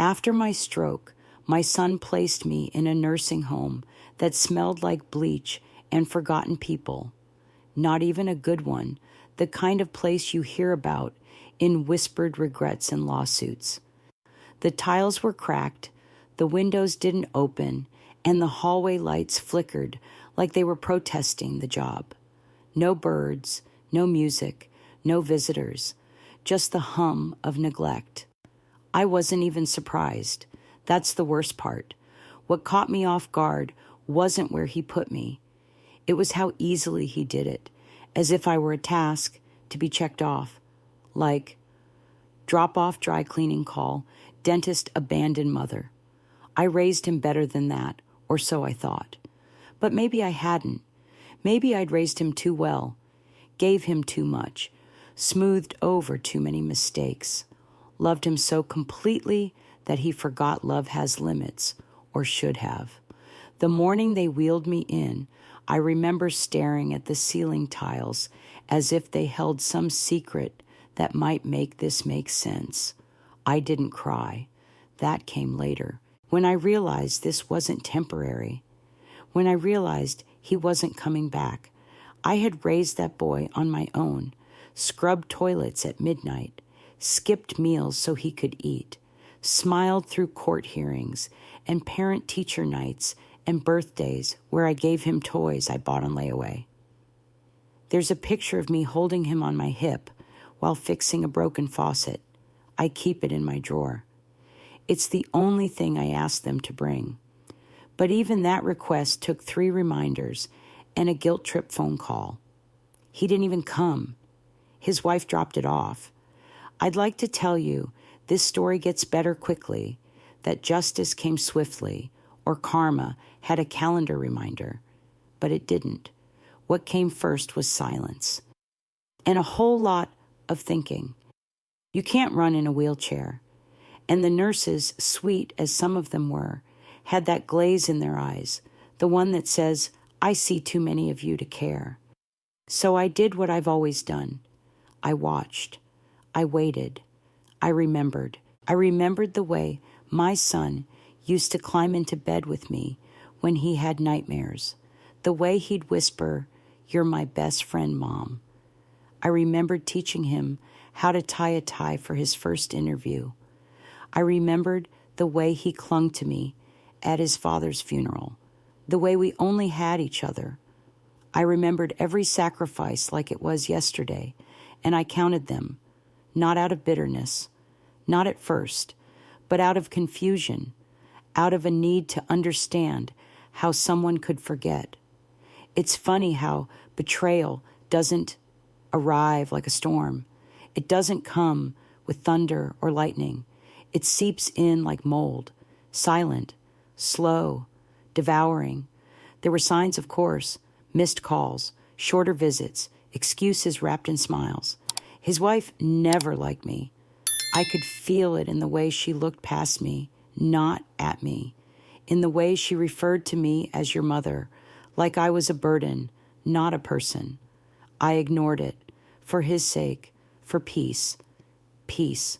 After my stroke, my son placed me in a nursing home that smelled like bleach and forgotten people. Not even a good one, the kind of place you hear about in whispered regrets and lawsuits. The tiles were cracked, the windows didn't open, and the hallway lights flickered like they were protesting the job. No birds, no music, no visitors, just the hum of neglect. I wasn't even surprised. That's the worst part. What caught me off guard wasn't where he put me. It was how easily he did it, as if I were a task to be checked off. Like, drop off dry cleaning call, dentist abandoned mother. I raised him better than that, or so I thought. But maybe I hadn't. Maybe I'd raised him too well, gave him too much, smoothed over too many mistakes, loved him so completely that he forgot love has limits, or should have. The morning they wheeled me in, I remember staring at the ceiling tiles as if they held some secret that might make this make sense. I didn't cry. That came later, when I realized this wasn't temporary. When I realized he wasn't coming back. I had raised that boy on my own, scrubbed toilets at midnight, skipped meals so he could eat, smiled through court hearings and parent-teacher nights and birthdays where I gave him toys I bought on layaway. There's a picture of me holding him on my hip while fixing a broken faucet. I keep it in my drawer. It's the only thing I asked them to bring. But even that request took 3 reminders and a guilt trip phone call. He didn't even come. His wife dropped it off. I'd like to tell you this story gets better quickly, that justice came swiftly, or karma had a calendar reminder. But it didn't. What came first was silence. And a whole lot of thinking. You can't run in a wheelchair. And the nurses, sweet as some of them were, had that glaze in their eyes, the one that says, I see too many of you to care. So I did what I've always done. I watched. I waited. I remembered. I remembered the way my son used to climb into bed with me when he had nightmares, the way he'd whisper, "You're my best friend, Mom." I remembered teaching him how to tie a tie for his first interview. I remembered the way he clung to me at his father's funeral, the way we only had each other. I remembered every sacrifice like it was yesterday, and I counted them, not out of bitterness, not at first, but out of confusion, out of a need to understand how someone could forget. It's funny how betrayal doesn't arrive like a storm. It doesn't come with thunder or lightning. It seeps in like mold, silent, slow, devouring. There were signs, of course, missed calls, shorter visits, excuses wrapped in smiles. His wife never liked me. I could feel it in the way she looked past me, not at me, in the way she referred to me as your mother, like I was a burden, not a person. I ignored it, for his sake, for peace. Peace.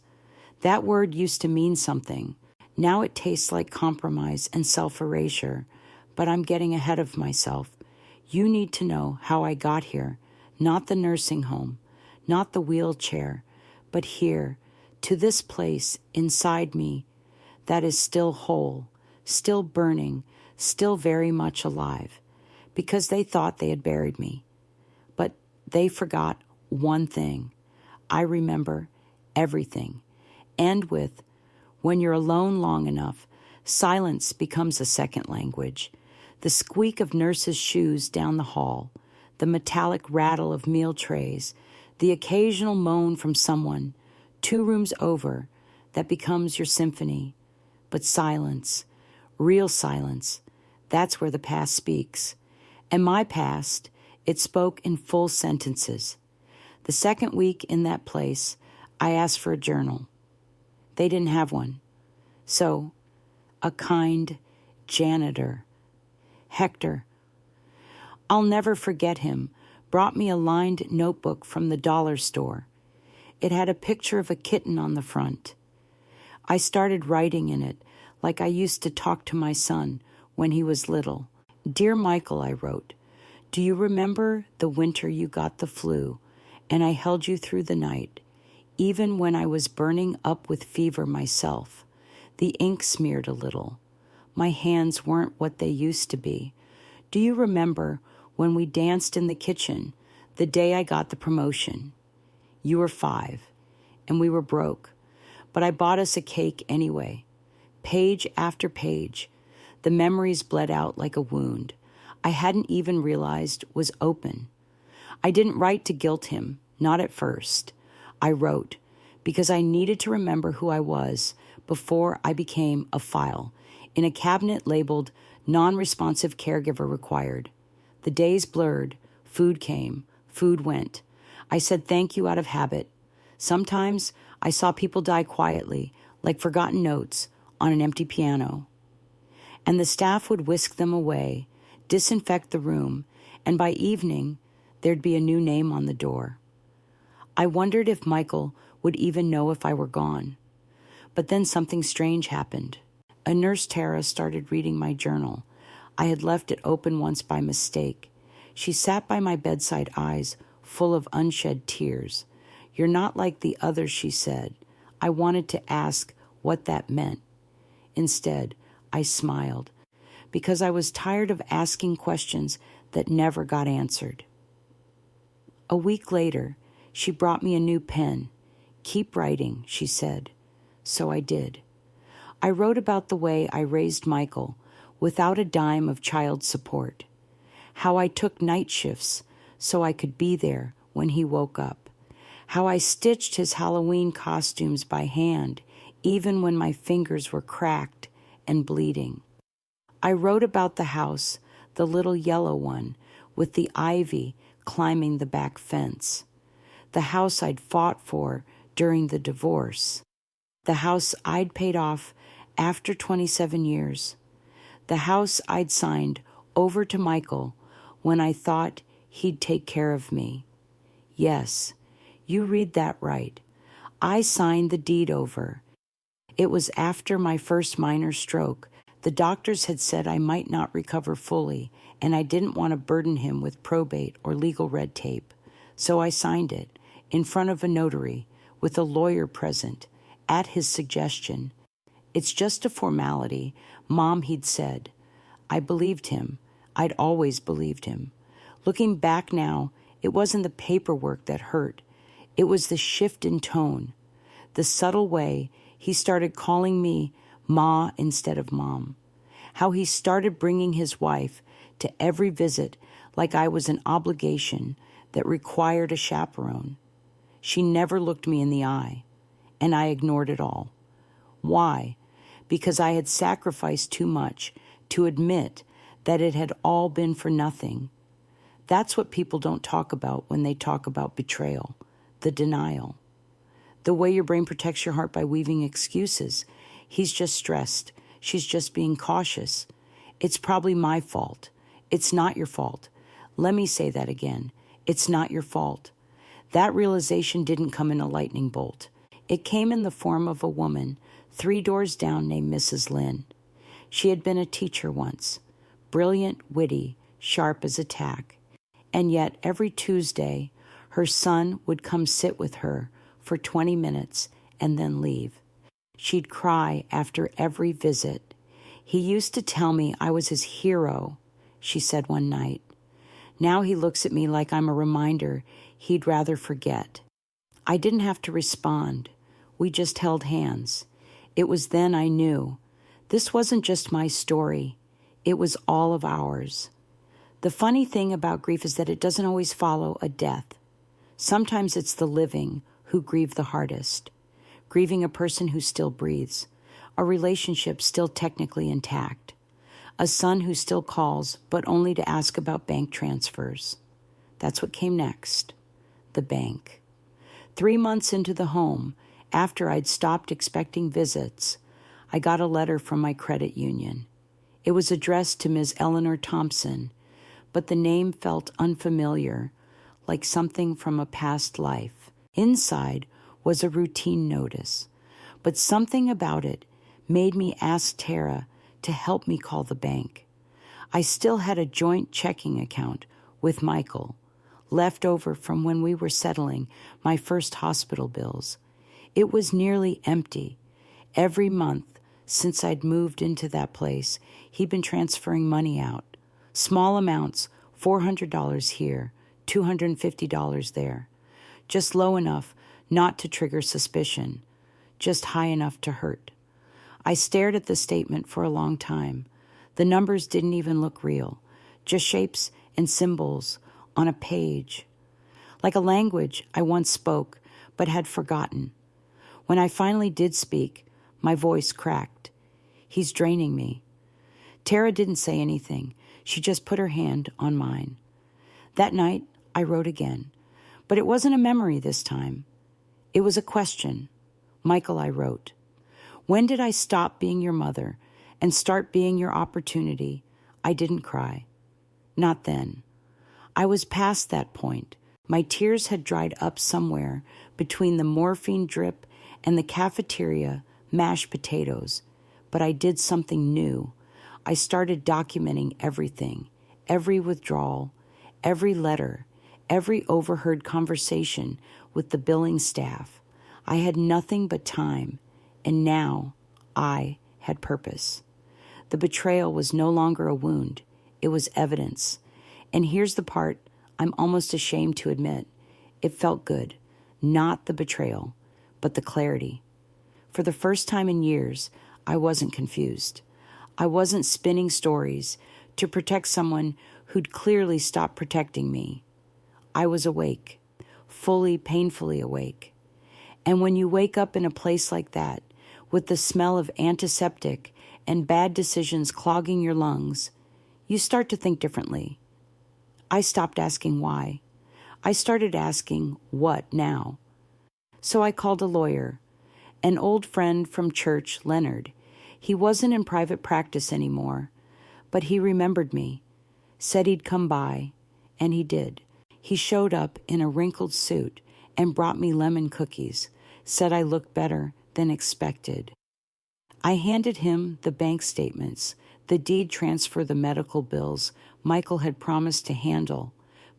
That word used to mean something. Now it tastes like compromise and self-erasure, but I'm getting ahead of myself. You need to know how I got here, not the nursing home, not the wheelchair, but here, to this place inside me that is still whole, still burning, still very much alive, because they thought they had buried me. But they forgot one thing. I remember everything. End with, when you're alone long enough, silence becomes a second language. The squeak of nurses' shoes down the hall, the metallic rattle of meal trays, the occasional moan from someone 2 rooms over that becomes your symphony. But silence, real silence, that's where the past speaks. And my past, it spoke in full sentences. The second week in that place, I asked for a journal. They didn't have one. So, a kind janitor, Hector, I'll never forget him, brought me a lined notebook from the dollar store. It had a picture of a kitten on the front. I started writing in it like I used to talk to my son when he was little. Dear Michael, I wrote, do you remember the winter you got the flu and I held you through the night, even when I was burning up with fever myself? The ink smeared a little. My hands weren't what they used to be. Do you remember when we danced in the kitchen the day I got the promotion? You were 5, and we were broke, but I bought us a cake anyway. Page after page, the memories bled out like a wound I hadn't even realized was open. I didn't write to guilt him, not at first. I wrote because I needed to remember who I was before I became a file in a cabinet labeled non-responsive caregiver required. The days blurred, food came, food went. I said thank you out of habit. Sometimes I saw people die quietly, like forgotten notes on an empty piano. And the staff would whisk them away, disinfect the room, and by evening, there'd be a new name on the door. I wondered if Michael would even know if I were gone. But then something strange happened. A nurse, Tara, started reading my journal. I had left it open once by mistake. She sat by my bedside, eyes full of unshed tears. You're not like the others, she said. I wanted to ask what that meant. Instead, I smiled, because I was tired of asking questions that never got answered. A week later, she brought me a new pen. Keep writing, she said. So I did. I wrote about the way I raised Michael without a dime of child support, how I took night shifts so I could be there when he woke up, how I stitched his Halloween costumes by hand, even when my fingers were cracked and bleeding. I wrote about the house, the little yellow one, with the ivy climbing the back fence, the house I'd fought for during the divorce, the house I'd paid off after 27 years, the house I'd signed over to Michael when I thought he'd take care of me. Yes, you read that right. I signed the deed over. It was after my first minor stroke. The doctors had said I might not recover fully, and I didn't want to burden him with probate or legal red tape. So I signed it, in front of a notary, with a lawyer present, at his suggestion. It's just a formality, Mom, he'd said. I believed him. I'd always believed him. Looking back now, it wasn't the paperwork that hurt. It was the shift in tone, the subtle way he started calling me Ma instead of Mom, how he started bringing his wife to every visit like I was an obligation that required a chaperone. She never looked me in the eye, and I ignored it all. Why? Because I had sacrificed too much to admit that it had all been for nothing. That's what people don't talk about when they talk about betrayal, the denial. The way your brain protects your heart by weaving excuses. He's just stressed. She's just being cautious. It's probably my fault. It's not your fault. Let me say that again. It's not your fault. That realization didn't come in a lightning bolt. It came in the form of a woman 3 doors down named Mrs. Lynn. She had been a teacher once, brilliant, witty, sharp as a tack. And yet every Tuesday, her son would come sit with her for 20 minutes and then leave. She'd cry after every visit. He used to tell me I was his hero, she said one night. Now he looks at me like I'm a reminder he'd rather forget. I didn't have to respond. We just held hands. It was then I knew. This wasn't just my story. It was all of ours. The funny thing about grief is that it doesn't always follow a death. Sometimes it's the living who grieve the hardest. Grieving a person who still breathes, a relationship still technically intact, a son who still calls, but only to ask about bank transfers. That's what came next, the bank. 3 months into the home, after I'd stopped expecting visits, I got a letter from my credit union. It was addressed to Ms. Eleanor Thompson, but the name felt unfamiliar, like something from a past life. Inside was a routine notice. But something about it made me ask Tara to help me call the bank. I still had a joint checking account with Michael, left over from when we were settling my first hospital bills. It was nearly empty. Every month since I'd moved into that place, he'd been transferring money out. Small amounts, $400 here, $250 there. Just low enough not to trigger suspicion, just high enough to hurt. I stared at the statement for a long time. The numbers didn't even look real, just shapes and symbols on a page, like a language I once spoke but had forgotten. When I finally did speak, my voice cracked. He's draining me. Tara didn't say anything. She just put her hand on mine. That night, I wrote again, but it wasn't a memory this time. It was a question. Michael, I wrote, when did I stop being your mother and start being your opportunity? I didn't cry. Not then. I was past that point. My tears had dried up somewhere between the morphine drip and the cafeteria mashed potatoes. But I did something new. I started documenting everything, every withdrawal, every letter, every overheard conversation with the billing staff. I had nothing but time, and now I had purpose. The betrayal was no longer a wound. It was evidence. And here's the part I'm almost ashamed to admit. It felt good. Not the betrayal, but the clarity. For the first time in years, I wasn't confused. I wasn't spinning stories to protect someone who'd clearly stopped protecting me. I was awake, fully, painfully awake. And when you wake up in a place like that, with the smell of antiseptic and bad decisions clogging your lungs, you start to think differently. I stopped asking why. I started asking what now. So I called a lawyer, an old friend from church, Leonard. He wasn't in private practice anymore, but he remembered me, said he'd come by, and he did. He showed up in a wrinkled suit and brought me lemon cookies, said I looked better than expected. I handed him the bank statements, the deed transfer, the medical bills Michael had promised to handle,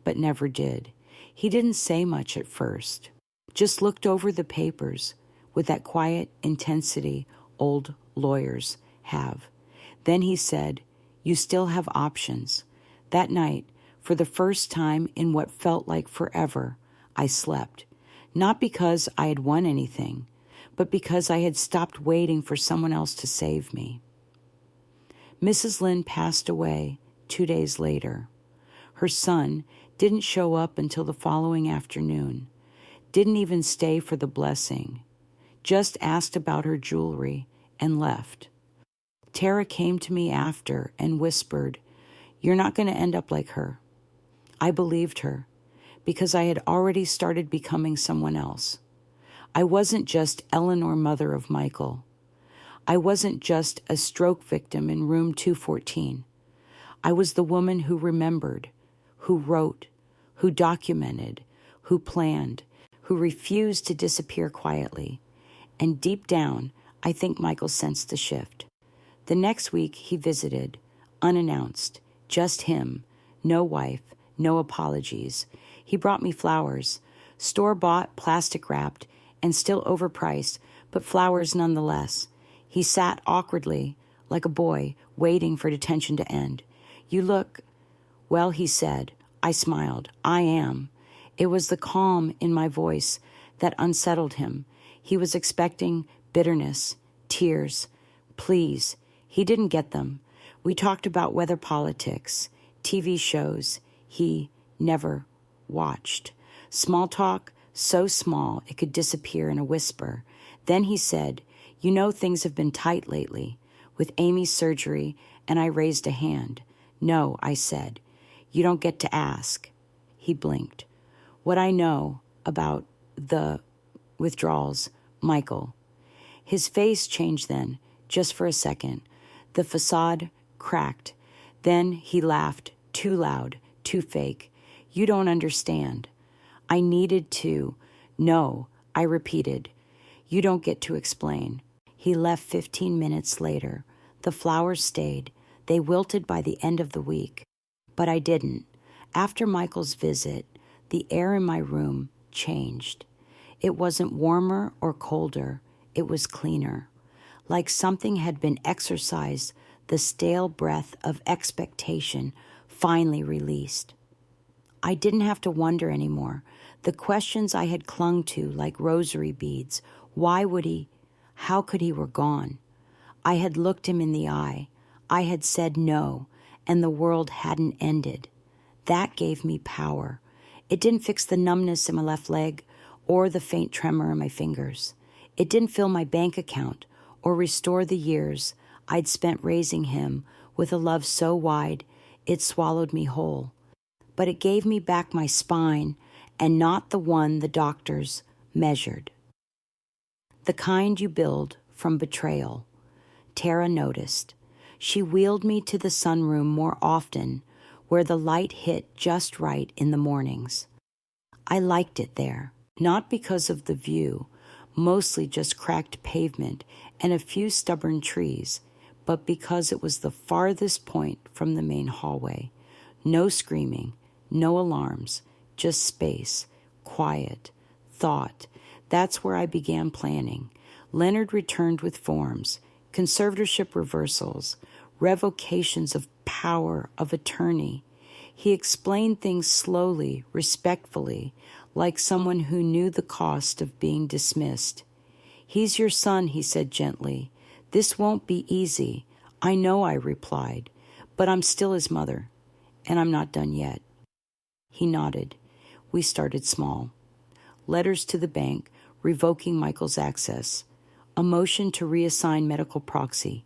but never did. He didn't say much at first, just looked over the papers with that quiet intensity old lawyers have. Then he said, "You still have options." That night, for the first time in what felt like forever, I slept. Not because I had won anything, but because I had stopped waiting for someone else to save me. Mrs. Lynn passed away 2 days later. Her son didn't show up until the following afternoon, didn't even stay for the blessing, just asked about her jewelry and left. Tara came to me after and whispered, "You're not going to end up like her." I believed her because I had already started becoming someone else. I wasn't just Eleanor, mother of Michael. I wasn't just a stroke victim in room 214. I was the woman who remembered, who wrote, who documented, who planned, who refused to disappear quietly. And deep down, I think Michael sensed the shift. The next week, he visited, unannounced, just him, no wife, no apologies. He brought me flowers, store-bought, plastic-wrapped, and still overpriced, but flowers nonetheless. He sat awkwardly, like a boy, waiting for detention to end. "You look..." "Well," he said. I smiled. "I am." It was the calm in my voice that unsettled him. He was expecting bitterness, tears, pleas. He didn't get them. We talked about weather, politics, TV shows he never watched. Small talk, so small it could disappear in a whisper. Then he said, "You know things have been tight lately, with Amy's surgery," and I raised a hand. "No," I said. "You don't get to ask." He blinked. "What I know about the withdrawals, Michael." His face changed then, just for a second. The facade cracked. Then he laughed, too loud, too fake. "You don't understand." I needed to. "No," I repeated. You don't get to explain. He left 15 minutes later. The flowers stayed. They wilted by the end of the week. But I didn't. After Michael's visit, the air in my room changed. It wasn't warmer or colder. It was cleaner. Like something had been exorcised, the stale breath of expectation finally released. I didn't have to wonder anymore. The questions I had clung to like rosary beads. Why would he? How could he were gone? I had looked him in the eye. I had said no, and the world hadn't ended. That gave me power. It didn't fix the numbness in my left leg or the faint tremor in my fingers. It didn't fill my bank account or restore the years I'd spent raising him with a love so wide it swallowed me whole. But it gave me back my spine, and not the one the doctors measured. The kind you build from betrayal. Tara noticed. She wheeled me to the sunroom more often, where the light hit just right in the mornings. I liked it there, not because of the view, mostly just cracked pavement and a few stubborn trees, but because it was the farthest point from the main hallway. No screaming, no alarms, just space, quiet, thought. That's where I began planning. Leonard returned with forms, conservatorship reversals, revocations of power of attorney. He explained things slowly, respectfully, like someone who knew the cost of being dismissed. "He's your son," he said gently. "This won't be easy." "I know," I replied, "but I'm still his mother, and I'm not done yet." He nodded. We started small. Letters to the bank, revoking Michael's access. A motion to reassign medical proxy.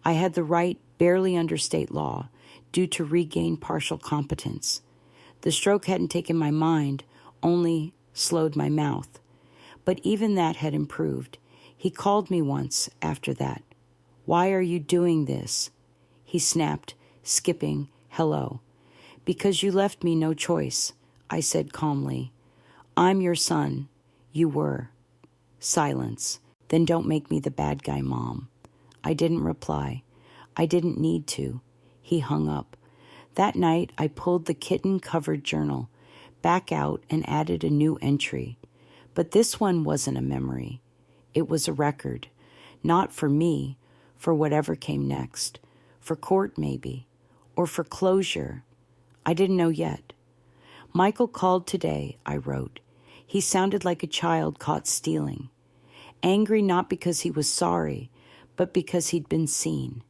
I had the right barely under state law, due to regain partial competence. The stroke hadn't taken my mind, only slowed my mouth. But even that had improved. He called me once after that. "Why are you doing this?" He snapped, skipping, "Hello." "Because you left me no choice," I said calmly. "I'm your son. You were." Silence. "Then don't make me the bad guy, Mom." I didn't reply. I didn't need to. He hung up. That night, I pulled the kitten-covered journal back out and added a new entry. But this one wasn't a memory. It was a record. Not for me, for whatever came next. For court, maybe. Or for closure. I didn't know yet. "Michael called today," I wrote. He sounded like a child caught stealing. Angry not because he was sorry, but because he'd been seen.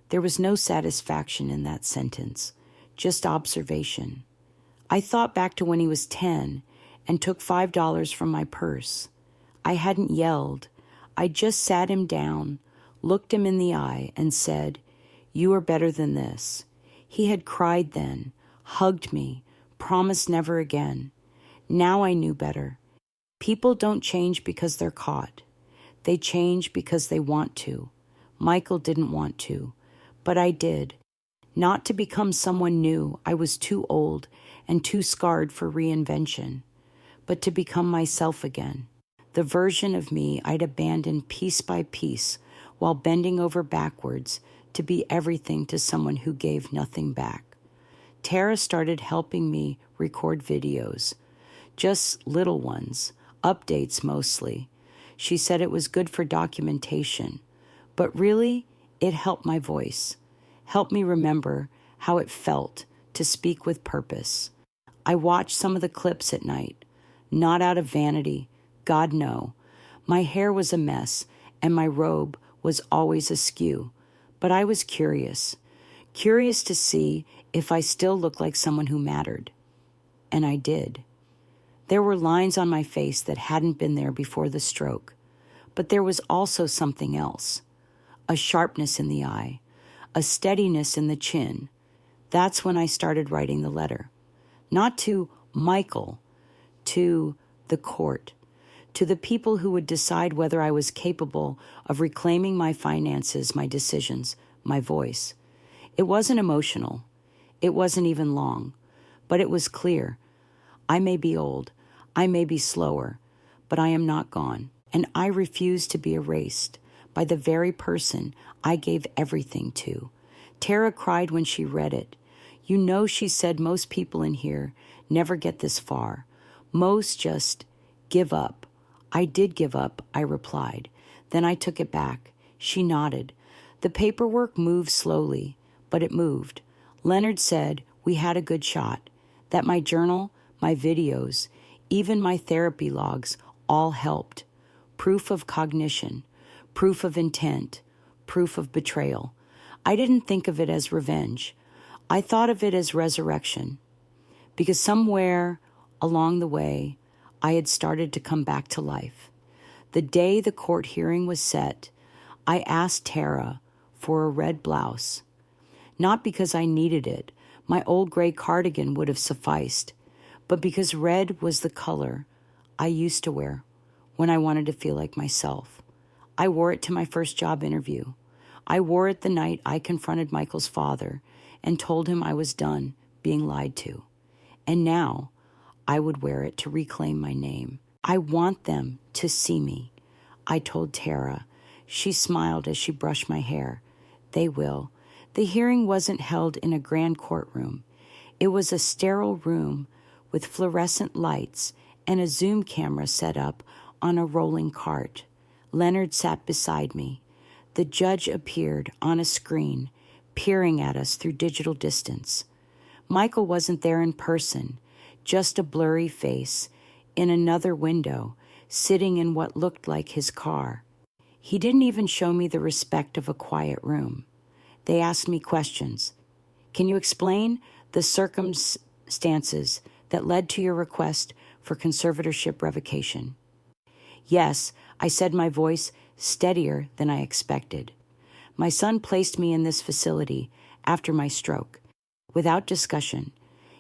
There was no satisfaction in that sentence, just observation. I thought back to when he was 10 and took $5 from my purse. I hadn't yelled. I just sat him down, looked him in the eye, and said, "You are better than this." He had cried then, hugged me, promised never again. Now I knew better. People don't change because they're caught. They change because they want to. Michael didn't want to, but I did. Not to become someone new. I was too old and too scarred for reinvention, but to become myself again. The version of me I'd abandoned piece by piece while bending over backwards to be everything to someone who gave nothing back. Tara started helping me record videos, just little ones, updates mostly. She said it was good for documentation, but really, it helped my voice, helped me remember how it felt to speak with purpose. I watched some of the clips at night, not out of vanity, God no. My hair was a mess, and my robe was always askew, but I was curious to see if I still looked like someone who mattered. And I did. There were lines on my face that hadn't been there before the stroke, but there was also something else. A sharpness in the eye, a steadiness in the chin. That's when I started writing the letter. Not to Michael, to the court, to the people who would decide whether I was capable of reclaiming my finances, my decisions, my voice. It wasn't emotional. It wasn't even long, but it was clear. I may be old, I may be slower, but I am not gone. and I refuse to be erased by the very person I gave everything to. Tara cried when she read it. You know, she said, most people in here never get this far. Most just give up. I did give up, I replied. Then I took it back. She nodded. The paperwork moved slowly, but it moved. Leonard said we had a good shot, that my journal, my videos, even my therapy logs all helped. Proof of cognition, proof of intent, proof of betrayal. I didn't think of it as revenge. I thought of it as resurrection, because somewhere along the way, I had started to come back to life. The day the court hearing was set, I asked Tara for a red blouse. Not because I needed it, my old gray cardigan would have sufficed, but because red was the color I used to wear when I wanted to feel like myself. I wore it to my first job interview. I wore it the night I confronted Michael's father and told him I was done being lied to. And now I would wear it to reclaim my name. I want them to see me, I told Tara. She smiled as she brushed my hair. They will. The hearing wasn't held in a grand courtroom. It was a sterile room with fluorescent lights and a zoom camera set up on a rolling cart. Leonard sat beside me. The judge appeared on a screen, peering at us through digital distance. Michael wasn't there in person, just a blurry face in another window, sitting in what looked like his car. He didn't even show me the respect of a quiet room. They asked me questions. Can you explain the circumstances that led to your request for conservatorship revocation? Yes, I said, my voice steadier than I expected. My son placed me in this facility after my stroke, without discussion.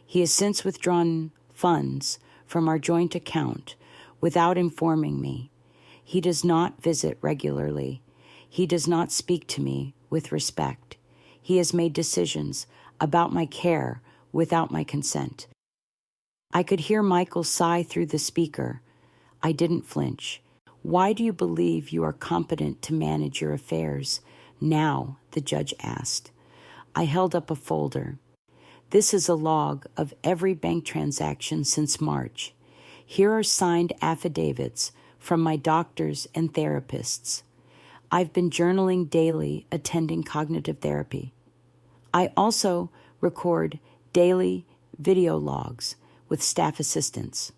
He has since withdrawn funds from our joint account without informing me. He does not visit regularly. He does not speak to me with respect. He has made decisions about my care without my consent. I could hear Michael sigh through the speaker. I didn't flinch. Why do you believe you are competent to manage your affairs now? The judge asked. I held up a folder. This is a log of every bank transaction since March. Here are signed affidavits from my doctors and therapists. I've been journaling daily, attending cognitive therapy. I also record daily video logs with staff assistants.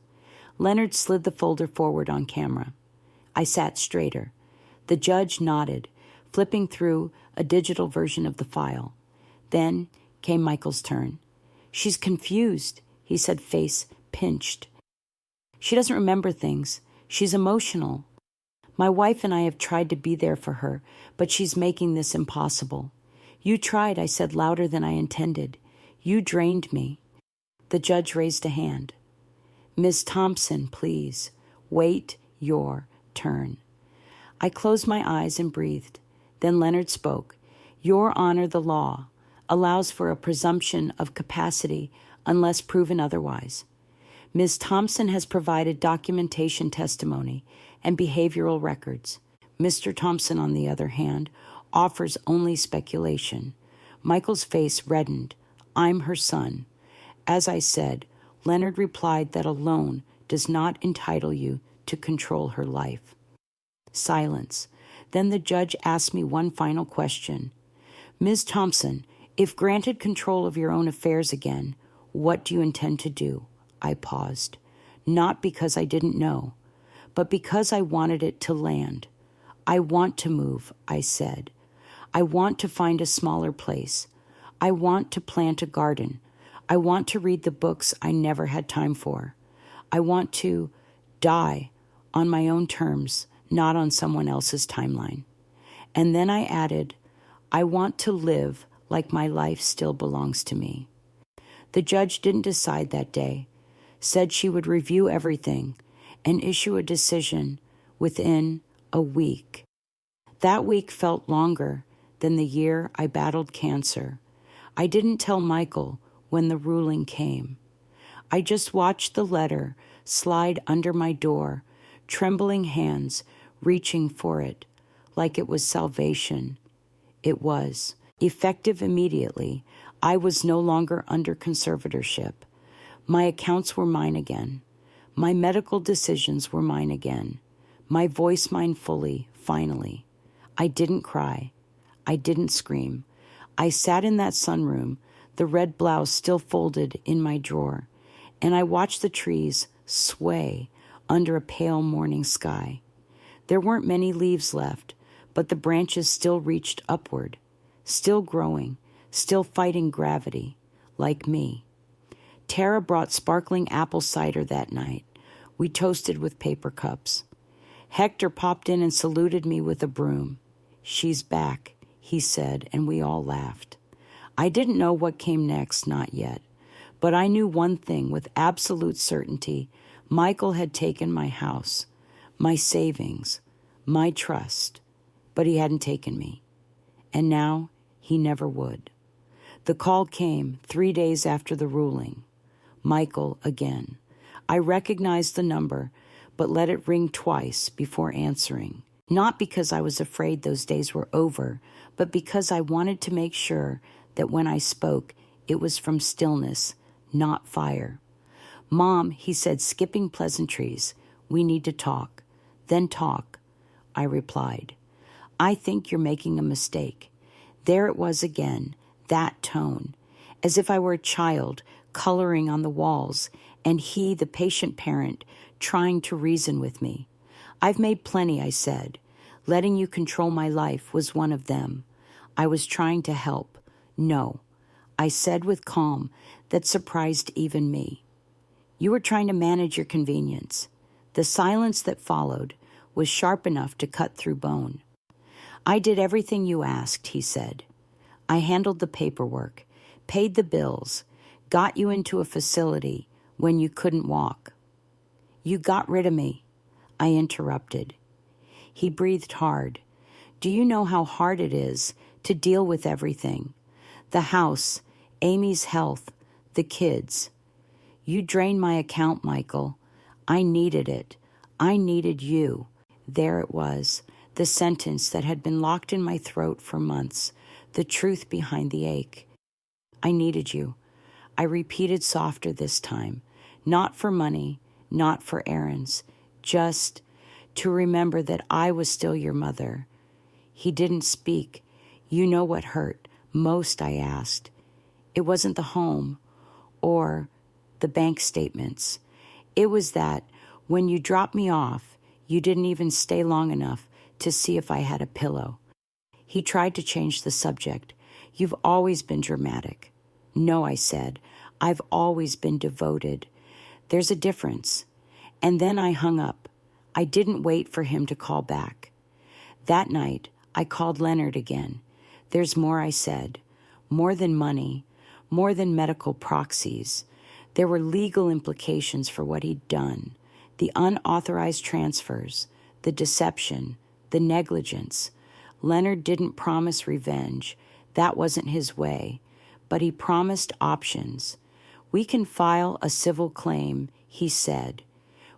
Leonard slid the folder forward on camera. I sat straighter. The judge nodded, flipping through a digital version of the file. Then came Michael's turn. She's confused, he said, face pinched. She doesn't remember things. She's emotional. My wife and I have tried to be there for her, but she's making this impossible. You tried, I said louder than I intended. You drained me. The judge raised a hand. Ms. Thompson, please, wait your turn. I closed my eyes and breathed. Then Leonard spoke. Your Honor, the law allows for a presumption of capacity unless proven otherwise. Ms. Thompson has provided documentation testimony and behavioral records. Mr. Thompson, on the other hand, offers only speculation. Michael's face reddened. I'm her son. As I said, Leonard replied that a loan does not entitle you to control her life. Silence. Then the judge asked me one final question. Ms. Thompson, if granted control of your own affairs again, what do you intend to do? I paused. Not because I didn't know, but because I wanted it to land. I want to move, I said. I want to find a smaller place. I want to plant a garden. I want to read the books I never had time for. I want to die on my own terms, not on someone else's timeline. And then I added, I want to live like my life still belongs to me. The judge didn't decide that day, said she would review everything and issue a decision within a week. That week felt longer than the year I battled cancer. I didn't tell Michael when the ruling came. I just watched the letter slide under my door, trembling hands reaching for it, like it was salvation. It was. Effective immediately, I was no longer under conservatorship. My accounts were mine again. My medical decisions were mine again. My voice mine fully, finally. I didn't cry. I didn't scream. I sat in that sunroom, the red blouse still folded in my drawer, and I watched the trees sway under a pale morning sky. There weren't many leaves left, but the branches still reached upward, still growing, still fighting gravity, like me. Tara brought sparkling apple cider that night. We toasted with paper cups. Hector popped in and saluted me with a broom. "She's back," he said, and we all laughed. I didn't know what came next, not yet. But I knew one thing with absolute certainty. Michael had taken my house, my savings, my trust, but he hadn't taken me. And now he never would. The call came 3 days after the ruling. Michael again. I recognized the number, but let it ring twice before answering. Not because I was afraid those days were over, but because I wanted to make sure that when I spoke, it was from stillness, not fire. "Mom," he said, skipping pleasantries, "we need to talk." "Then talk," I replied. "I think you're making a mistake." There it was again, that tone, as if I were a child coloring on the walls, and he, the patient parent, trying to reason with me. "I've made plenty," I said. "Letting you control my life was one of them. I was trying to help." "No," I said with calm that surprised even me. "You were trying to manage your convenience." The silence that followed was sharp enough to cut through bone. "I did everything you asked," he said. "I handled the paperwork, paid the bills, got you into a facility when you couldn't walk." "You got rid of me," I interrupted. He breathed hard. "Do you know how hard it is to deal with everything? The house, Amy's health, the kids. You drained my account, Michael. I needed it. I needed you." There it was, the sentence that had been locked in my throat for months, the truth behind the ache. "I needed you," I repeated softer this time. Not for money, not for errands, just to remember that I was still your mother. He didn't speak. "You know what hurt most?" I asked. "It wasn't the home or the bank statements. It was that when you dropped me off, you didn't even stay long enough to see if I had a pillow." He tried to change the subject. "You've always been dramatic." "No," I said. "I've always been devoted. There's a difference." And then I hung up. I didn't wait for him to call back. That night, I called Leonard again. "There's more," I said. More than money, more than medical proxies. There were legal implications for what he'd done. The unauthorized transfers, the deception, the negligence. Leonard didn't promise revenge. That wasn't his way. But he promised options. "We can file a civil claim," he said.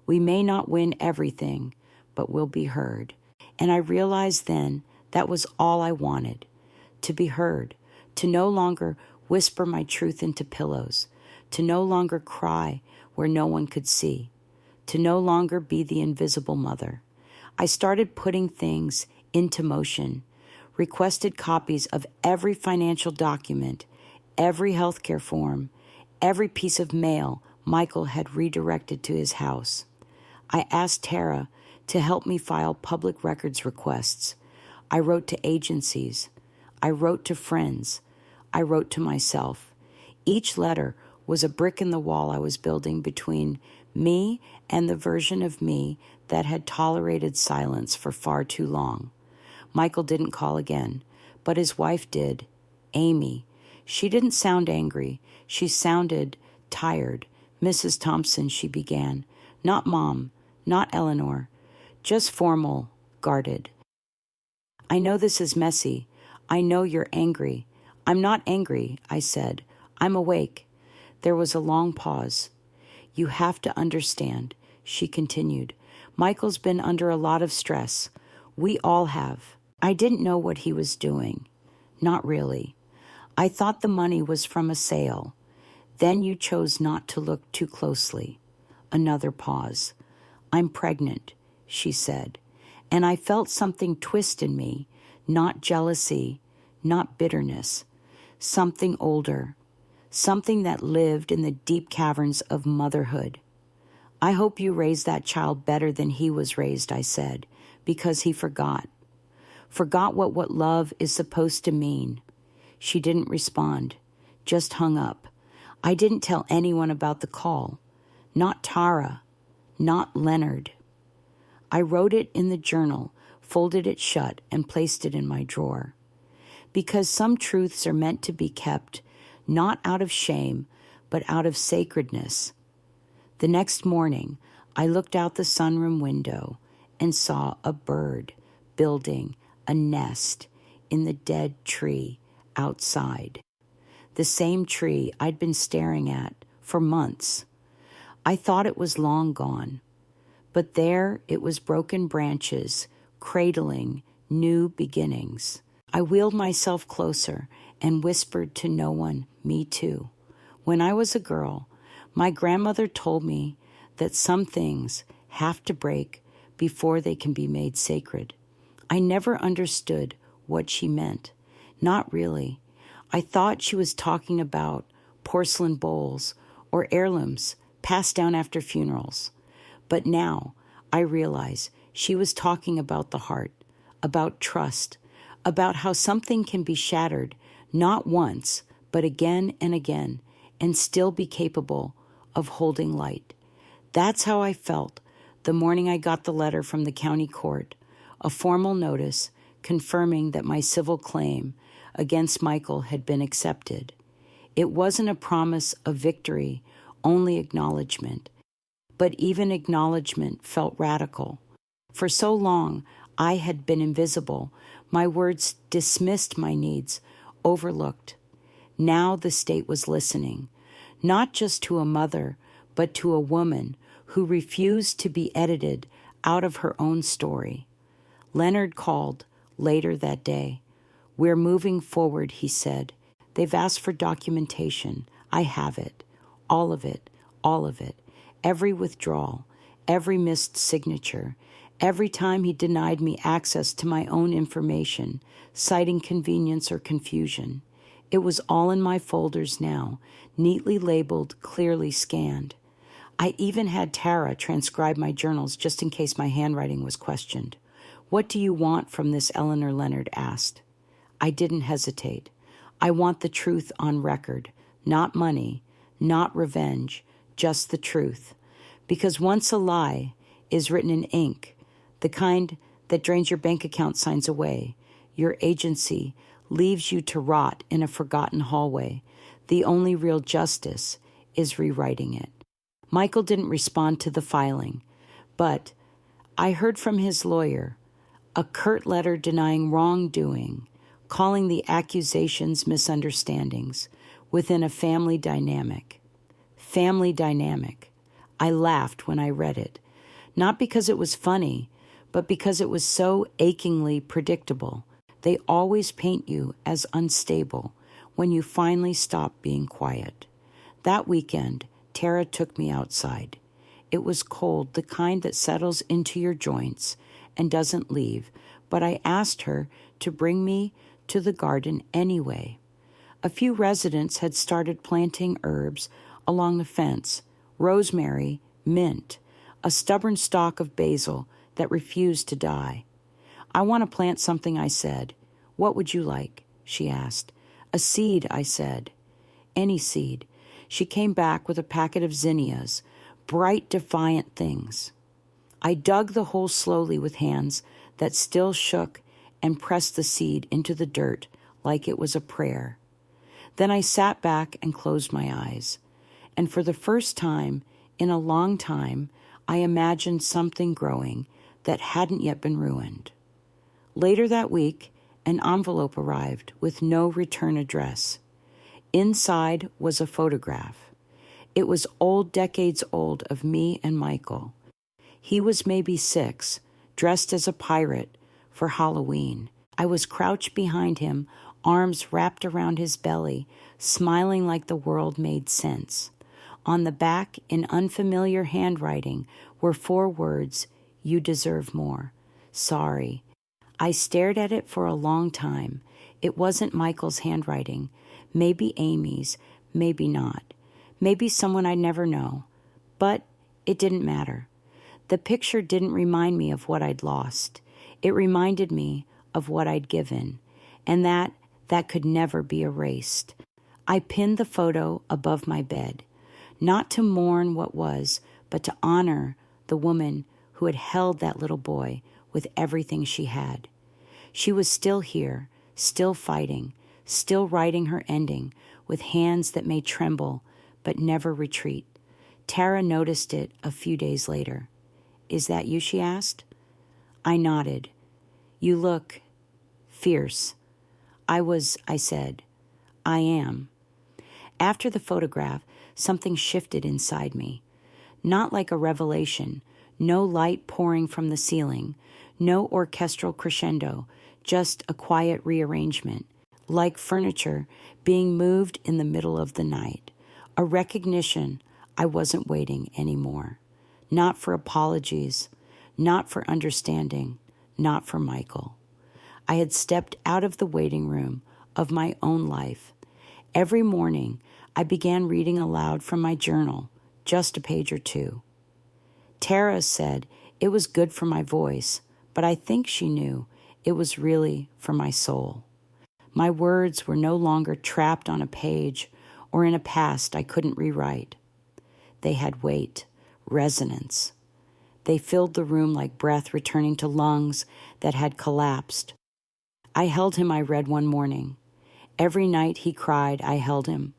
"We may not win everything, but we'll be heard." And I realized then that was all I wanted, to be heard, to no longer whisper my truth into pillows, to no longer cry where no one could see, to no longer be the invisible mother. I started putting things into motion, requested copies of every financial document, every healthcare form, every piece of mail Michael had redirected to his house. I asked Tara to help me file public records requests. I wrote to agencies. I wrote to friends. I wrote to myself. Each letter was a brick in the wall I was building between me and the version of me that had tolerated silence for far too long. Michael didn't call again, but his wife did, Amy. She didn't sound angry. She sounded tired. "Mrs. Thompson," she began. "Not Mom, not Eleanor, just formal, guarded. I know this is messy. I know you're angry." "I'm not angry," I said. "I'm awake." There was a long pause. "You have to understand," she continued. Michael's been under a lot of stress. We all have. I didn't know what he was doing. Not really. I thought the money was from a sale. Then you chose not to look too closely. Another pause. I'm pregnant, she said, and I felt something twist in me, not jealousy, not bitterness, something older, something that lived in the deep caverns of motherhood. I hope you raised that child better than he was raised, I said, because he forgot. Forgot what love is supposed to mean. She didn't respond, just hung up. I didn't tell anyone about the call. Not Tara, not Leonard. I wrote it in the journal, folded it shut, and placed it in my drawer. Because some truths are meant to be kept, not out of shame, but out of sacredness. The next morning, I looked out the sunroom window and saw a bird building a nest in the dead tree outside. The same tree I'd been staring at for months. I thought it was long gone, but there it was, broken branches, cradling new beginnings. I wheeled myself closer and whispered to no one, me too. When I was a girl, my grandmother told me that some things have to break before they can be made sacred. I never understood what she meant. Not really. I thought she was talking about porcelain bowls or heirlooms passed down after funerals. But now I realize she was talking about the heart, about trust, about how something can be shattered not once, but again and again, and still be capable of holding light. That's how I felt the morning I got the letter from the county court, a formal notice confirming that my civil claim against Michael had been accepted. It wasn't a promise of victory, only acknowledgement. But even acknowledgement felt radical. For so long, I had been invisible. My words dismissed my needs, overlooked. Now the state was listening, not just to a mother, but to a woman who refused to be edited out of her own story. Leonard called later that day. We're moving forward, he said. They've asked for documentation. I have it. All of it. All of it. Every withdrawal. Every missed signature. Every time he denied me access to my own information, citing convenience or confusion. It was all in my folders now, neatly labeled, clearly scanned. I even had Tara transcribe my journals just in case my handwriting was questioned. What do you want from this? Eleanor Leonard asked. I didn't hesitate. I want the truth on record, not money, not revenge, just the truth. Because once a lie is written in ink, the kind that drains your bank account signs away, your agency leaves you to rot in a forgotten hallway. The only real justice is rewriting it. Michael didn't respond to the filing, but I heard from his lawyer a curt letter denying wrongdoing, calling the accusations misunderstandings within a family dynamic. Family dynamic. I laughed when I read it, not because it was funny, but because it was so achingly predictable. They always paint you as unstable when you finally stop being quiet. That weekend, Tara took me outside. It was cold, the kind that settles into your joints and doesn't leave, but I asked her to bring me to the garden anyway. A few residents had started planting herbs along the fence, rosemary, mint, a stubborn stalk of basil that refused to die. I want to plant something, I said. What would you like? She asked. A seed, I said. Any seed. She came back with a packet of zinnias, bright, defiant things. I dug the hole slowly with hands that still shook and pressed the seed into the dirt like it was a prayer. Then I sat back and closed my eyes. And for the first time in a long time, I imagined something growing that hadn't yet been ruined. Later that week, an envelope arrived with no return address. Inside was a photograph. It was old, decades old, of me and Michael. He was maybe 6, dressed as a pirate for Halloween. I was crouched behind him, arms wrapped around his belly, smiling like the world made sense. On the back, in unfamiliar handwriting, were 4 words, "You deserve more. Sorry." I stared at it for a long time. It wasn't Michael's handwriting. Maybe Amy's, maybe not. Maybe someone I'd never know. But it didn't matter. The picture didn't remind me of what I'd lost. It reminded me of what I'd given, and that could never be erased. I pinned the photo above my bed, not to mourn what was, but to honor the woman who had held that little boy with everything she had. She was still here, still fighting, still writing her ending with hands that may tremble but never retreat. Tara noticed it a few days later. "Is that you?" she asked. I nodded. "You look fierce." I said. "I am." After the photograph, something shifted inside me. Not like a revelation, no light pouring from the ceiling, no orchestral crescendo, just a quiet rearrangement, like furniture being moved in the middle of the night. A recognition I wasn't waiting anymore. Not for apologies, not for understanding, not for Michael. I had stepped out of the waiting room of my own life. Every morning, I began reading aloud from my journal, just a page or 2. Tara said it was good for my voice, but I think she knew it was really for my soul. My words were no longer trapped on a page or in a past I couldn't rewrite. They had weight, resonance. They filled the room like breath returning to lungs that had collapsed. I held him, I read one morning. Every night he cried, I held him.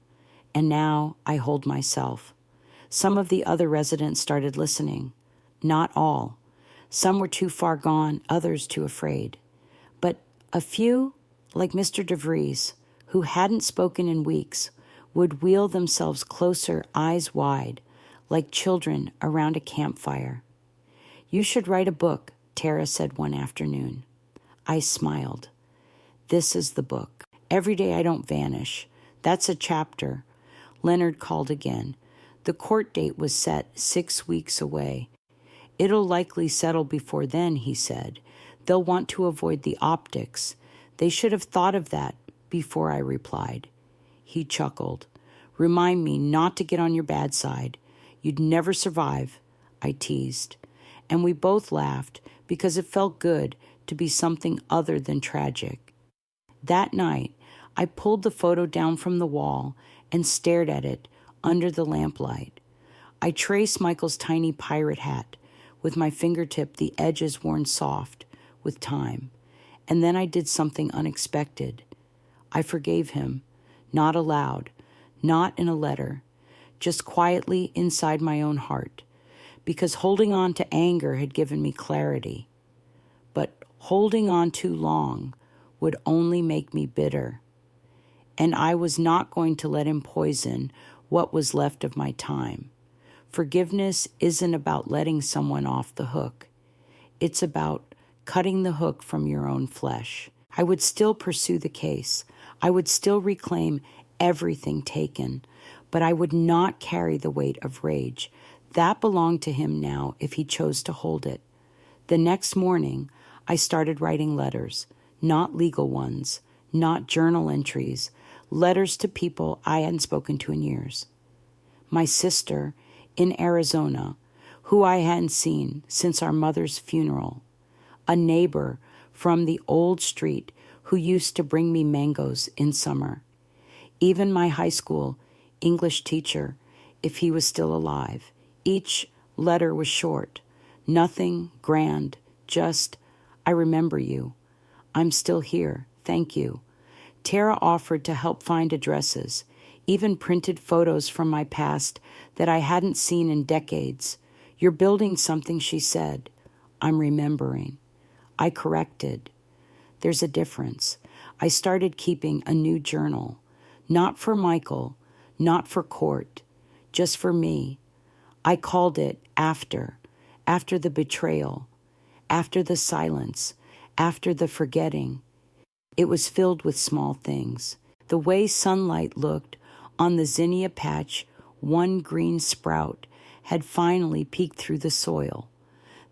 And now I hold myself. Some of the other residents started listening. Not all. Some were too far gone, others too afraid. But a few, like Mr. DeVries, who hadn't spoken in weeks, would wheel themselves closer, eyes wide, like children around a campfire. "You should write a book," Tara said one afternoon. I smiled. "This is the book. Every day I don't vanish. That's a chapter." Leonard called again. The court date was set 6 weeks away. "It'll likely settle before then," he said. "They'll want to avoid the optics. They should have thought of that before," I replied. He chuckled. "Remind me not to get on your bad side. You'd never survive," I teased. And we both laughed because it felt good to be something other than tragic. That night, I pulled the photo down from the wall and stared at it under the lamplight. I traced Michael's tiny pirate hat, with my fingertip the edges worn soft with time. And then I did something unexpected. I forgave him, not aloud, not in a letter, just quietly inside my own heart, because holding on to anger had given me clarity. But holding on too long would only make me bitter. And I was not going to let him poison what was left of my time. Forgiveness isn't about letting someone off the hook. It's about cutting the hook from your own flesh. I would still pursue the case. I would still reclaim everything taken, but I would not carry the weight of rage. That belonged to him now if he chose to hold it. The next morning, I started writing letters, not legal ones, not journal entries, letters to people I hadn't spoken to in years. My sister in Arizona, who I hadn't seen since our mother's funeral. A neighbor from the old street who used to bring me mangoes in summer. Even my high school English teacher, if he was still alive. Each letter was short, nothing grand, just, "I remember you. I'm still here. Thank you." Tara offered to help find addresses, even printed photos from my past that I hadn't seen in decades. "You're building something," she said. "I'm remembering." I corrected. There's a difference. I started keeping a new journal, not for Michael, not for court, just for me. I called it After, after the betrayal, after the silence, after the forgetting. It was filled with small things. The way sunlight looked on the zinnia patch, one green sprout had finally peeked through the soil.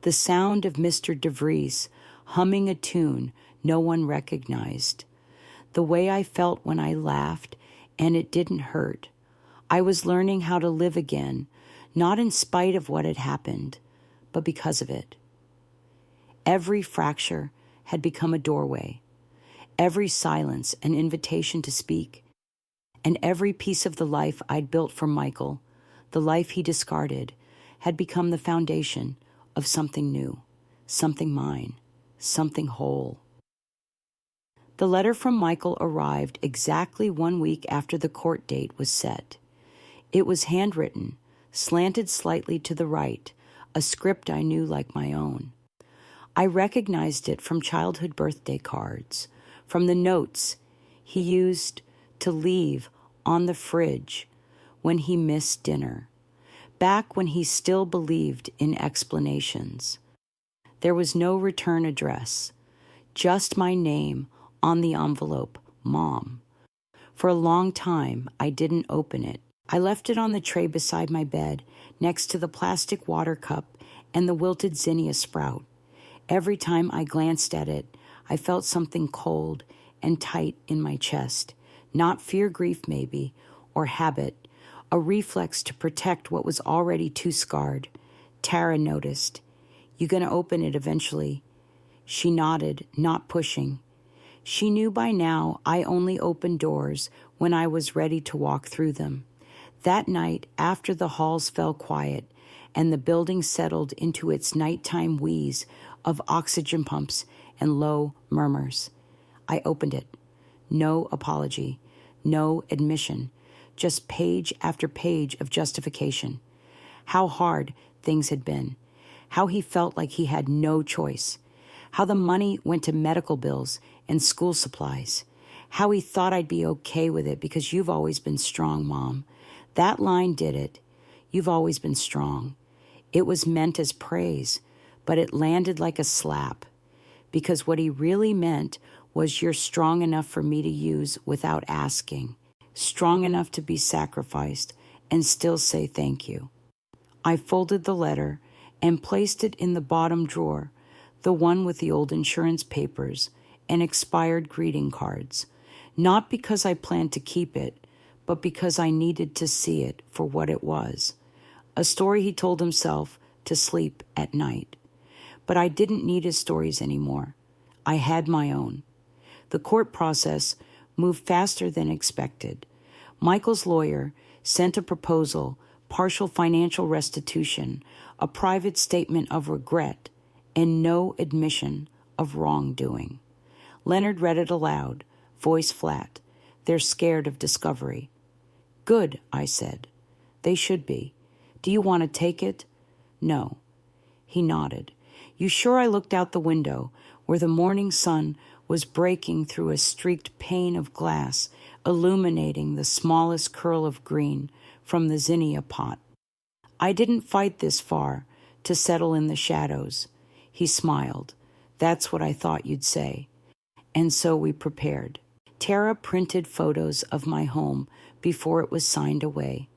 The sound of Mr. DeVries humming a tune no one recognized. The way I felt when I laughed, and it didn't hurt. I was learning how to live again, not in spite of what had happened, but because of it. Every fracture had become a doorway, every silence an invitation to speak, and every piece of the life I'd built for Michael, the life he discarded, had become the foundation of something new, something mine, something whole. The letter from Michael arrived exactly 1 week after the court date was set. It was handwritten, slanted slightly to the right, a script I knew like my own. I recognized it from childhood birthday cards, from the notes he used to leave on the fridge when he missed dinner, back when he still believed in explanations. There was no return address, just my name on the envelope, Mom. For a long time, I didn't open it. I left it on the tray beside my bed, next to the plastic water cup and the wilted zinnia sprout. Every time I glanced at it, I felt something cold and tight in my chest. Not fear, grief maybe, or habit, a reflex to protect what was already too scarred. Tara noticed. "You gonna open it eventually?" She nodded, not pushing. She knew by now I only opened doors when I was ready to walk through them. That night, after the halls fell quiet and the building settled into its nighttime wheeze of oxygen pumps and low murmurs, I opened it. No apology, no admission, just page after page of justification. How hard things had been, how he felt like he had no choice, how the money went to medical bills and school supplies, how he thought I'd be okay with it because you've always been strong, Mom. That line did it. You've always been strong. It was meant as praise, but it landed like a slap, because what he really meant was you're strong enough for me to use without asking, strong enough to be sacrificed and still say thank you. I folded the letter and placed it in the bottom drawer, the one with the old insurance papers and expired greeting cards, not because I planned to keep it, but because I needed to see it for what it was, a story he told himself to sleep at night. But I didn't need his stories anymore. I had my own. The court process moved faster than expected. Michael's lawyer sent a proposal, partial financial restitution, a private statement of regret, and no admission of wrongdoing. Leonard read it aloud, voice flat. They're scared of discovery. Good, I said. They should be. Do you want to take it? No. He nodded. You sure? I looked out the window, where the morning sun was breaking through a streaked pane of glass, illuminating the smallest curl of green from the zinnia pot. I didn't fight this far to settle in the shadows. He smiled. That's what I thought you'd say. And so we prepared. Tara printed photos of my home before it was signed away.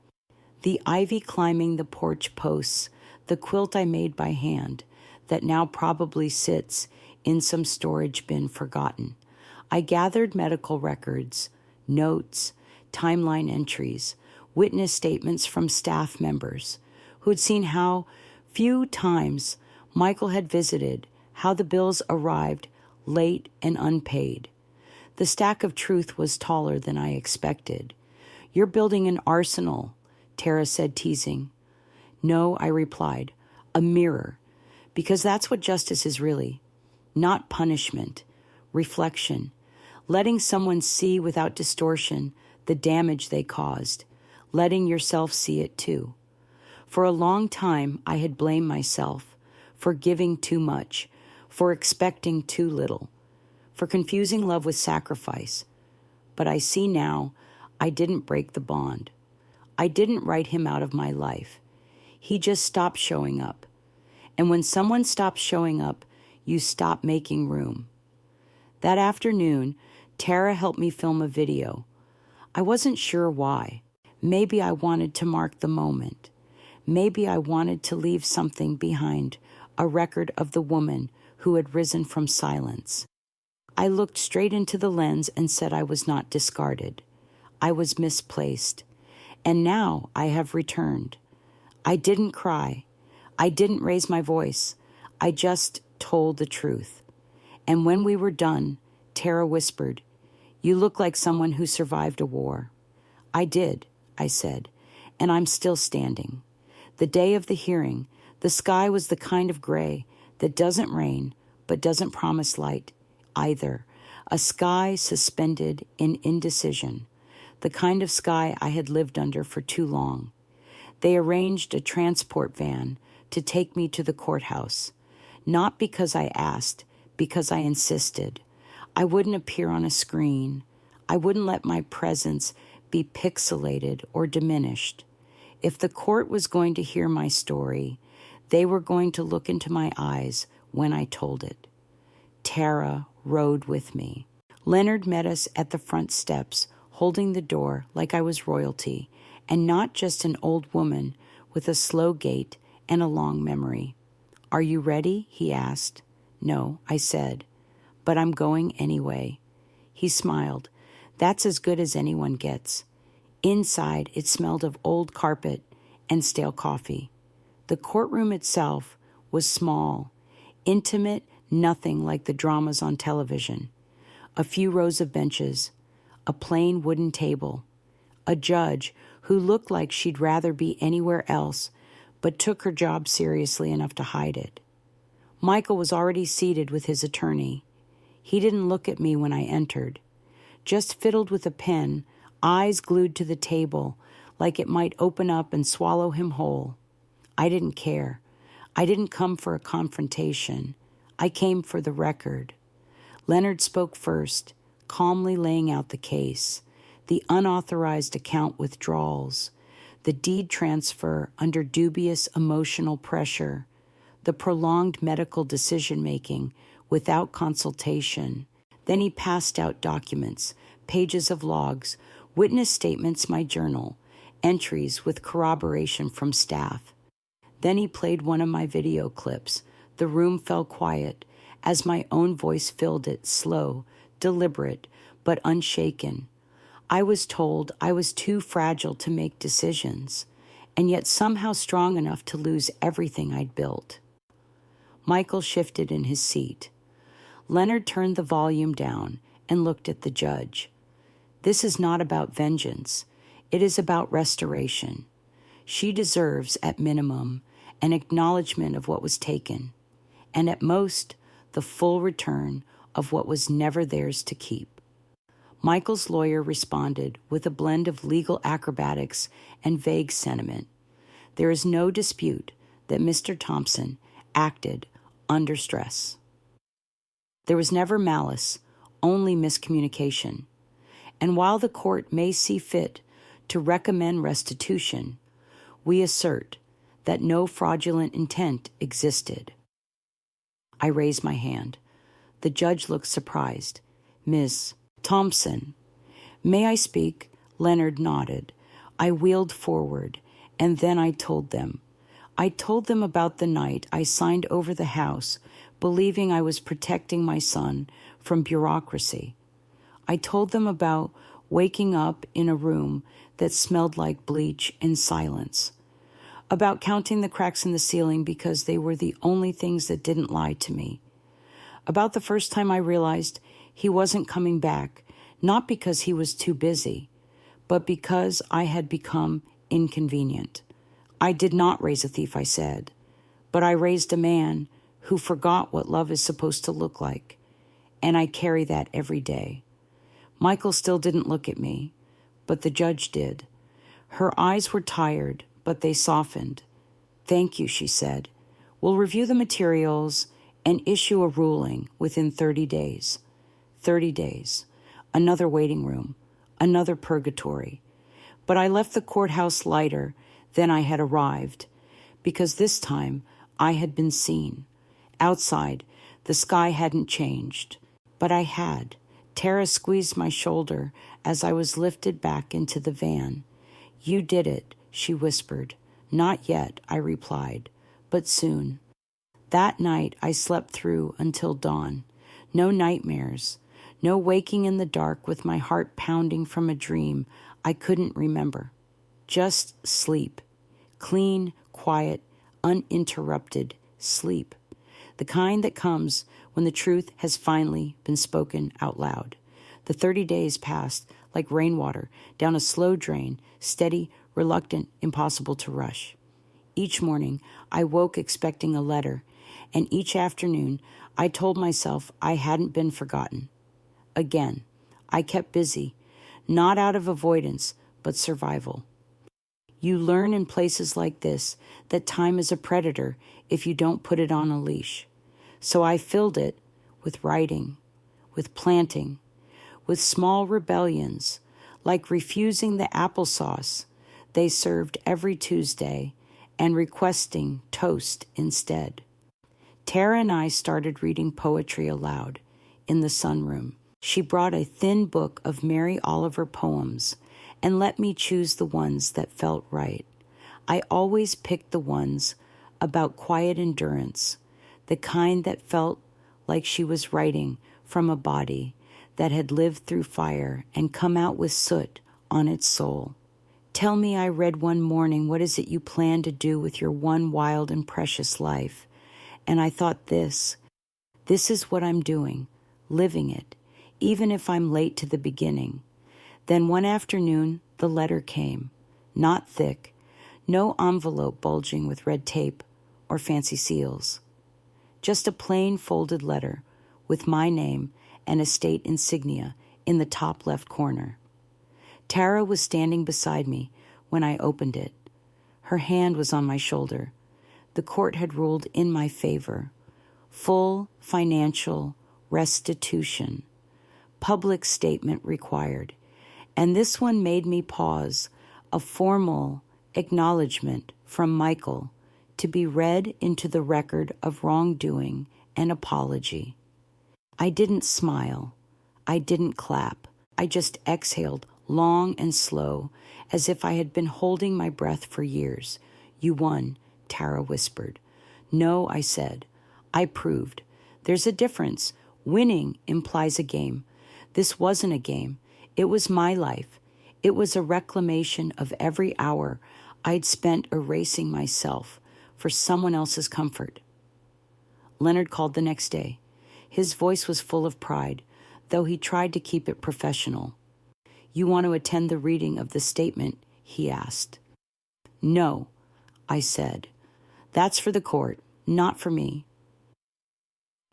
The ivy climbing the porch posts, the quilt I made by hand that now probably sits in some storage bin forgotten. I gathered medical records, notes, timeline entries, witness statements from staff members who had seen how few times Michael had visited, how the bills arrived late and unpaid. The stack of truth was taller than I expected. You're building an arsenal, Tara said, teasing. No, I replied, a mirror, because that's what justice is really. Not punishment, reflection, letting someone see without distortion the damage they caused, letting yourself see it too. For a long time, I had blamed myself for giving too much, for expecting too little, for confusing love with sacrifice. But I see now I didn't break the bond. I didn't write him out of my life. He just stopped showing up. And when someone stops showing up, you stop making room. That afternoon, Tara helped me film a video. I wasn't sure why. Maybe I wanted to mark the moment. Maybe I wanted to leave something behind, a record of the woman who had risen from silence. I looked straight into the lens and said I was not discarded. I was misplaced. And now I have returned. I didn't cry. I didn't raise my voice. I just told the truth. And when we were done, Tara whispered, "You look like someone who survived a war." "I did," I said, "and I'm still standing." The day of the hearing, the sky was the kind of gray that doesn't rain but doesn't promise light either. A sky suspended in indecision, the kind of sky I had lived under for too long. They arranged a transport van to take me to the courthouse, not because I asked, because I insisted. I wouldn't appear on a screen. I wouldn't let my presence be pixelated or diminished. If the court was going to hear my story, they were going to look into my eyes when I told it. Tara rode with me. Leonard met us at the front steps, holding the door like I was royalty, and not just an old woman with a slow gait and a long memory. "Are you ready?" he asked. "No," I said, "but I'm going anyway." He smiled. "That's as good as anyone gets." Inside, it smelled of old carpet and stale coffee. The courtroom itself was small, intimate, nothing like the dramas on television. A few rows of benches, a plain wooden table, a judge who looked like she'd rather be anywhere else but took her job seriously enough to hide it. Michael was already seated with his attorney. He didn't look at me when I entered, just fiddled with a pen, eyes glued to the table, like it might open up and swallow him whole. I didn't care. I didn't come for a confrontation. I came for the record. Leonard spoke first, calmly laying out the case, the unauthorized account withdrawals, the deed transfer under dubious emotional pressure, the prolonged medical decision-making without consultation. Then he passed out documents, pages of logs, witness statements, my journal, entries with corroboration from staff. Then he played one of my video clips. The room fell quiet as my own voice filled it, slow, deliberate, but unshaken. I was told I was too fragile to make decisions, and yet somehow strong enough to lose everything I'd built. Michael shifted in his seat. Leonard turned the volume down and looked at the judge. "This is not about vengeance. It is about restoration. She deserves, at minimum, an acknowledgement of what was taken, and at most, the full return of what was never theirs to keep." Michael's lawyer responded with a blend of legal acrobatics and vague sentiment. "There is no dispute that Mr. Thompson acted under stress. There was never malice, only miscommunication. And while the court may see fit to recommend restitution, we assert that no fraudulent intent existed." I raised my hand. The judge looked surprised. "Ms. Thompson." "May I speak?" Leonard nodded. I wheeled forward, and then I told them. I told them about the night I signed over the house, believing I was protecting my son from bureaucracy. I told them about waking up in a room that smelled like bleach in silence, about counting the cracks in the ceiling because they were the only things that didn't lie to me, about the first time I realized he wasn't coming back, not because he was too busy, but because I had become inconvenient. I did not raise a thief, I said, but I raised a man who forgot what love is supposed to look like, and I carry that every day. Michael still didn't look at me, but the judge did. Her eyes were tired, but they softened. "Thank you," she said. "We'll review the materials and issue a ruling within 30 days. 30 days. Another waiting room. Another purgatory. But I left the courthouse lighter than I had arrived, because this time I had been seen. Outside, the sky hadn't changed, but I had. Tara squeezed my shoulder as I was lifted back into the van. "You did it," she whispered. "Not yet," I replied, "but soon." That night I slept through until dawn. No nightmares. No waking in the dark with my heart pounding from a dream I couldn't remember. Just sleep. Clean, quiet, uninterrupted sleep. The kind that comes when the truth has finally been spoken out loud. The 30 days passed like rainwater down a slow drain, steady, reluctant, impossible to rush. Each morning, I woke expecting a letter, and each afternoon, I told myself I hadn't been forgotten. Again, I kept busy, not out of avoidance, but survival. You learn in places like this that time is a predator if you don't put it on a leash. So I filled it with writing, with planting, with small rebellions, like refusing the applesauce they served every Tuesday and requesting toast instead. Tara and I started reading poetry aloud in the sunroom. She brought a thin book of Mary Oliver poems and let me choose the ones that felt right. I always picked the ones about quiet endurance, the kind that felt like she was writing from a body that had lived through fire and come out with soot on its soul. "Tell me," I read one morning, "what is it you plan to do with your one wild and precious life?" And I thought this is what I'm doing, living it, even if I'm late to the beginning. Then one afternoon, the letter came, not thick, no envelope bulging with red tape or fancy seals. Just a plain folded letter with my name and estate insignia in the top left corner. Tara was standing beside me when I opened it. Her hand was on my shoulder. The court had ruled in my favor. Full financial restitution. Public statement required. And this one made me pause, a formal acknowledgement from Michael to be read into the record of wrongdoing and apology. I didn't smile. I didn't clap. I just exhaled long and slow, as if I had been holding my breath for years. "You won," Tara whispered. "No," I said. "I proved. There's a difference. Winning implies a game. This wasn't a game. It was my life. It was a reclamation of every hour I'd spent erasing myself for someone else's comfort." Leonard called the next day. His voice was full of pride, though he tried to keep it professional. "You want to attend the reading of the statement?" he asked. "No," I said. "That's for the court, not for me."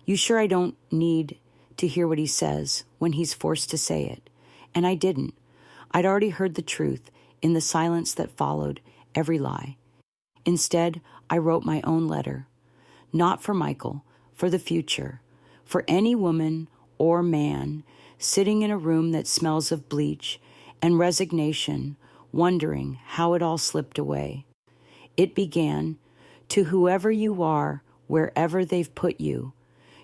"You sure I don't need to hear what he says when he's forced to say it?" And I didn't. I'd already heard the truth in the silence that followed every lie. Instead, I wrote my own letter. Not for Michael, for the future. For any woman or man sitting in a room that smells of bleach and resignation, wondering how it all slipped away. It began, "To whoever you are, wherever they've put you,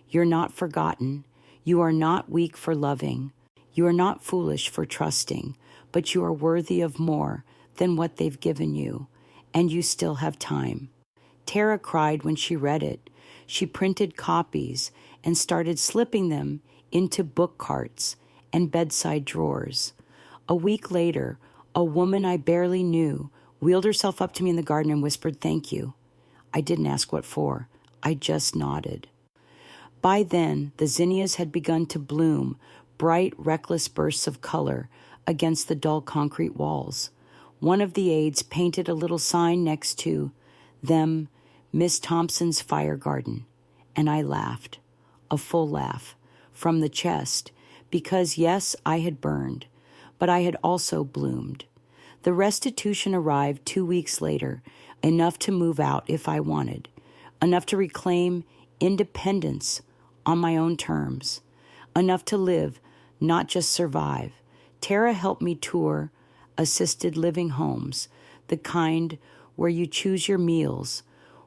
you're not forgotten. You are not weak for loving. You are not foolish for trusting, but you are worthy of more than what they've given you, and you still have time." Tara cried when she read it. She printed copies and started slipping them into book carts and bedside drawers. A week later, a woman I barely knew wheeled herself up to me in the garden and whispered, "Thank you." I didn't ask what for. I just nodded. By then, the zinnias had begun to bloom, bright, reckless bursts of color against the dull concrete walls. One of the aides painted a little sign next to them, "Miss Thompson's Fire Garden," and I laughed, a full laugh, from the chest, because yes, I had burned, but I had also bloomed. The restitution arrived 2 weeks later, enough to move out if I wanted, enough to reclaim independence on my own terms, enough to live, not just survive. Tara helped me tour assisted living homes, the kind where you choose your meals,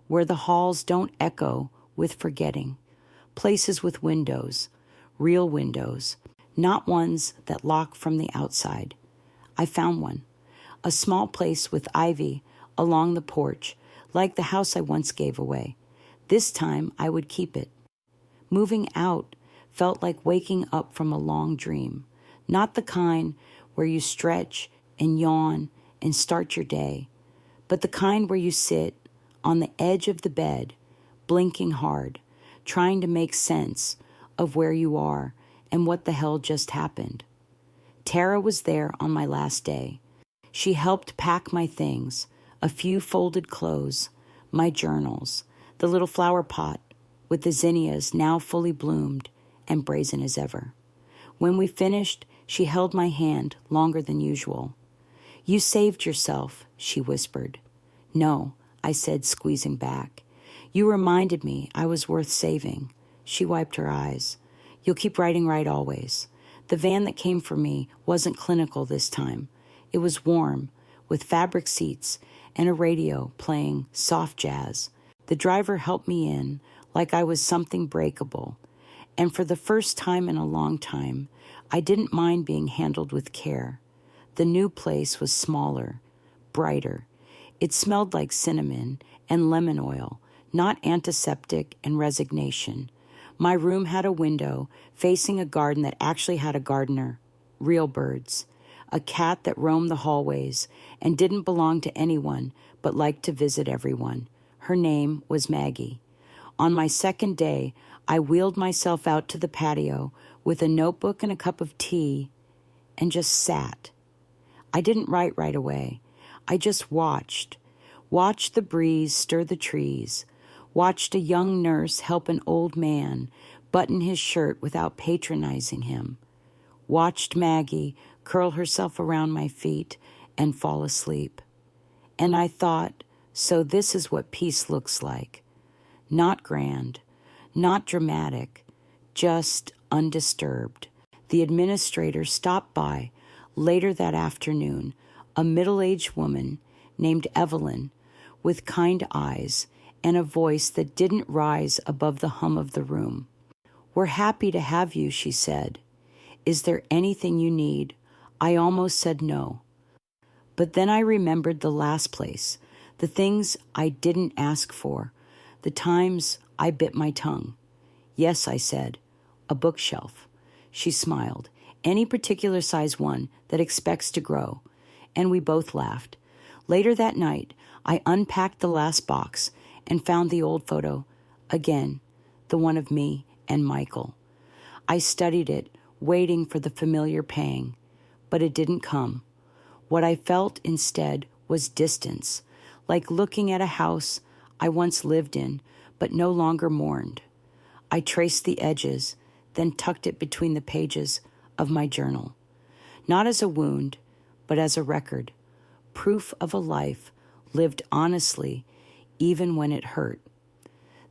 where the halls don't echo with forgetting. Places with windows, real windows, not ones that lock from the outside. I found one, a small place with ivy along the porch, like the house I once gave away. This time I would keep it. Moving out felt like waking up from a long dream, not the kind where you stretch and yawn and start your day, but the kind where you sit on the edge of the bed, blinking hard, trying to make sense of where you are and what the hell just happened. Tara was there on my last day. She helped pack my things, a few folded clothes, my journals, the little flower pot with the zinnias now fully bloomed and brazen as ever. When we finished, she held my hand longer than usual. "You saved yourself," she whispered. "No," I said, squeezing back. "You reminded me I was worth saving." She wiped her eyes. "You'll keep writing right always." The van that came for me wasn't clinical this time. It was warm, with fabric seats and a radio playing soft jazz. The driver helped me in like I was something breakable. And for the first time in a long time, I didn't mind being handled with care. The new place was smaller, brighter. It smelled like cinnamon and lemon oil, not antiseptic and resignation. My room had a window facing a garden that actually had a gardener, real birds, a cat that roamed the hallways and didn't belong to anyone but liked to visit everyone. Her name was Maggie. On my second day, I wheeled myself out to the patio with a notebook and a cup of tea and just sat. I didn't write right away. I just watched the breeze stir the trees, watched a young nurse help an old man button his shirt without patronizing him, watched Maggie curl herself around my feet and fall asleep. And I thought, so this is what peace looks like. Not grand, not dramatic, just undisturbed. The administrator stopped by later that afternoon, a middle-aged woman named Evelyn with kind eyes and a voice that didn't rise above the hum of the room. "We're happy to have you," she said. "Is there anything you need?" I almost said no. But then I remembered the last place, the things I didn't ask for, the times I bit my tongue. "Yes," I said, "a bookshelf." She smiled. "Any particular size one that expects to grow." And we both laughed. Later that night, I unpacked the last box and found the old photo, again, the one of me and Michael. I studied it, waiting for the familiar pang, but it didn't come. What I felt instead was distance, like looking at a house I once lived in, but no longer mourned. I traced the edges, then tucked it between the pages of my journal. Not as a wound, but as a record, proof of a life lived honestly, even when it hurt.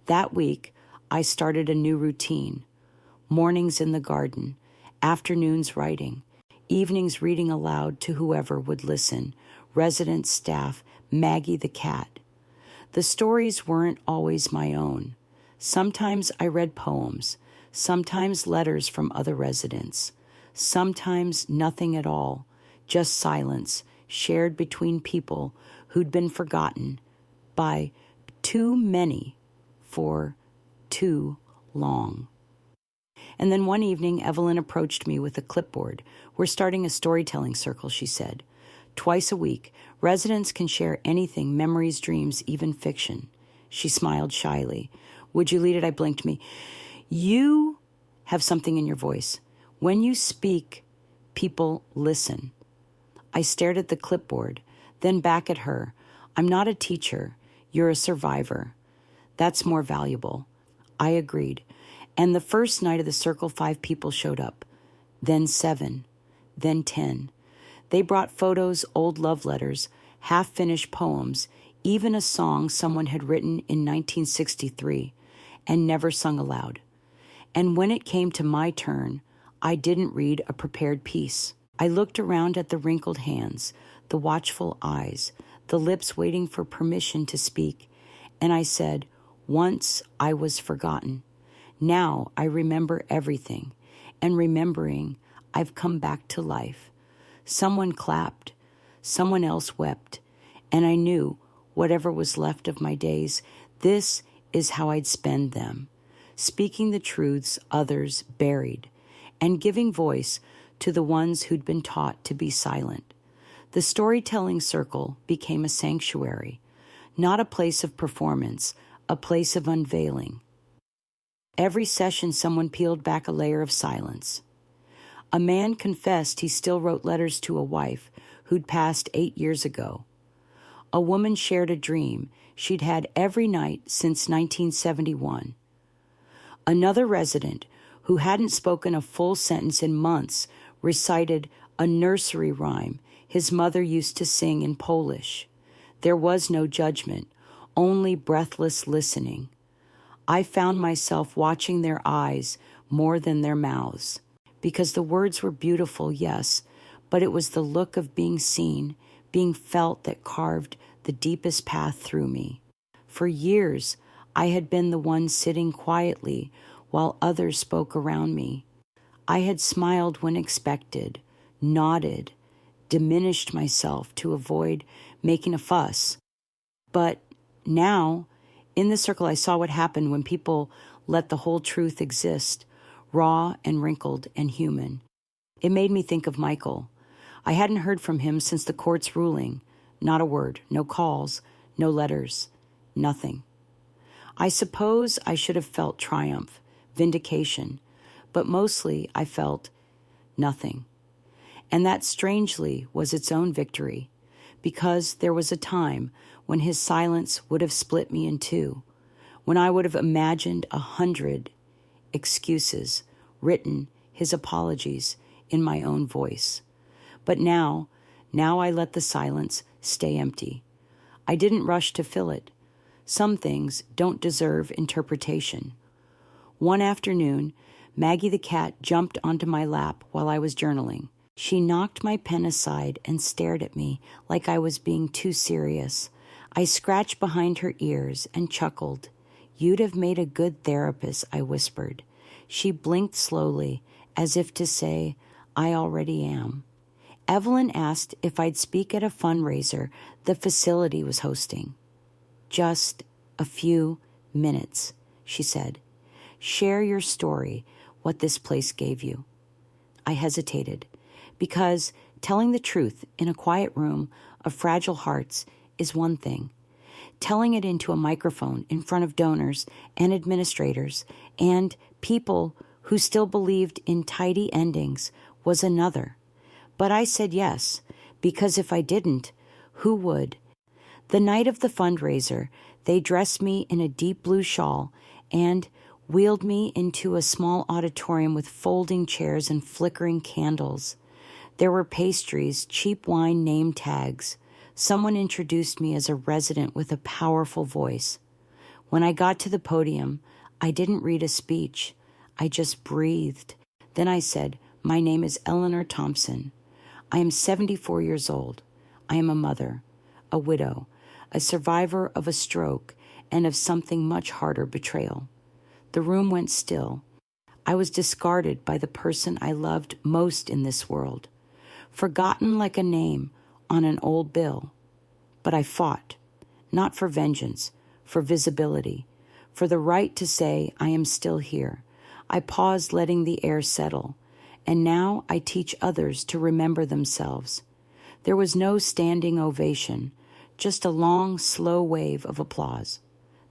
That week, I started a new routine. Mornings in the garden, afternoons writing, evenings reading aloud to whoever would listen, residents, staff, Maggie the cat. The stories weren't always my own. Sometimes I read poems, sometimes letters from other residents, sometimes nothing at all, just silence shared between people who'd been forgotten by too many for too long. And then one evening, Evelyn approached me with a clipboard. "We're starting a storytelling circle," she said. "Twice a week, residents can share anything, memories, dreams, even fiction." She smiled shyly. "Would you lead it?" I blinked me. "You have something in your voice. When you speak, people listen." I stared at the clipboard, then back at her. "I'm not a teacher. You're a survivor. That's more valuable." I agreed. And the first night of the circle, 5 people showed up. Then 7. Then 10. They brought photos, old love letters, half-finished poems, even a song someone had written in 1963 and never sung aloud. And when it came to my turn, I didn't read a prepared piece. I looked around at the wrinkled hands, the watchful eyes, the lips waiting for permission to speak, And I said, once I was forgotten. Now I remember everything. And remembering, I've come back to life. Someone clapped. Someone else wept. And I knew, whatever was left of my days, this is how I'd spend them, speaking the truths others buried, and giving voice to the ones who'd been taught to be silent. The storytelling circle became a sanctuary, not a place of performance, a place of unveiling. Every session, someone peeled back a layer of silence. A man confessed he still wrote letters to a wife who'd passed 8 years ago. A woman shared a dream she'd had every night since 1971. Another resident, who hadn't spoken a full sentence in months, recited a nursery rhyme his mother used to sing in Polish. There was no judgment, only breathless listening. I found myself watching their eyes more than their mouths, because the words were beautiful, yes, but it was the look of being seen, being felt that carved the deepest path through me. For years, I had been the one sitting quietly while others spoke around me. I had smiled when expected, nodded, diminished myself to avoid making a fuss. But now, in the circle, I saw what happened when people let the whole truth exist, raw and wrinkled and human. It made me think of Michael. I hadn't heard from him since the court's ruling. Not a word, no calls, no letters, nothing. I suppose I should have felt triumph, vindication, but mostly I felt nothing. And that strangely was its own victory, because there was a time when his silence would have split me in two, when I would have imagined 100 excuses, written his apologies in my own voice. But now I let the silence stay empty. I didn't rush to fill it. Some things don't deserve interpretation. One afternoon, Maggie the cat jumped onto my lap while I was journaling. She knocked my pen aside and stared at me like I was being too serious. I scratched behind her ears and chuckled. "You'd have made a good therapist," I whispered. She blinked slowly, as if to say, "I already am." Evelyn asked if I'd speak at a fundraiser the facility was hosting. "Just a few minutes," she said. "Share your story, what this place gave you." I hesitated, because telling the truth in a quiet room of fragile hearts is one thing. Telling it into a microphone in front of donors and administrators and people who still believed in tidy endings was another. But I said yes, because if I didn't, who would? The night of the fundraiser, they dressed me in a deep blue shawl and wheeled me into a small auditorium with folding chairs and flickering candles. There were pastries, cheap wine name tags. Someone introduced me as a resident with a powerful voice. When I got to the podium, I didn't read a speech. I just breathed. Then I said, "My name is Eleanor Thompson. I am 74 years old. I am a mother, a widow, a survivor of a stroke, and of something much harder, betrayal." The room went still. I was discarded by the person I loved most in this world, forgotten like a name on an old bill. But I fought, not for vengeance, for visibility, for the right to say I am still here. I paused, letting the air settle, and now I teach others to remember themselves. There was no standing ovation, just a long, slow wave of applause,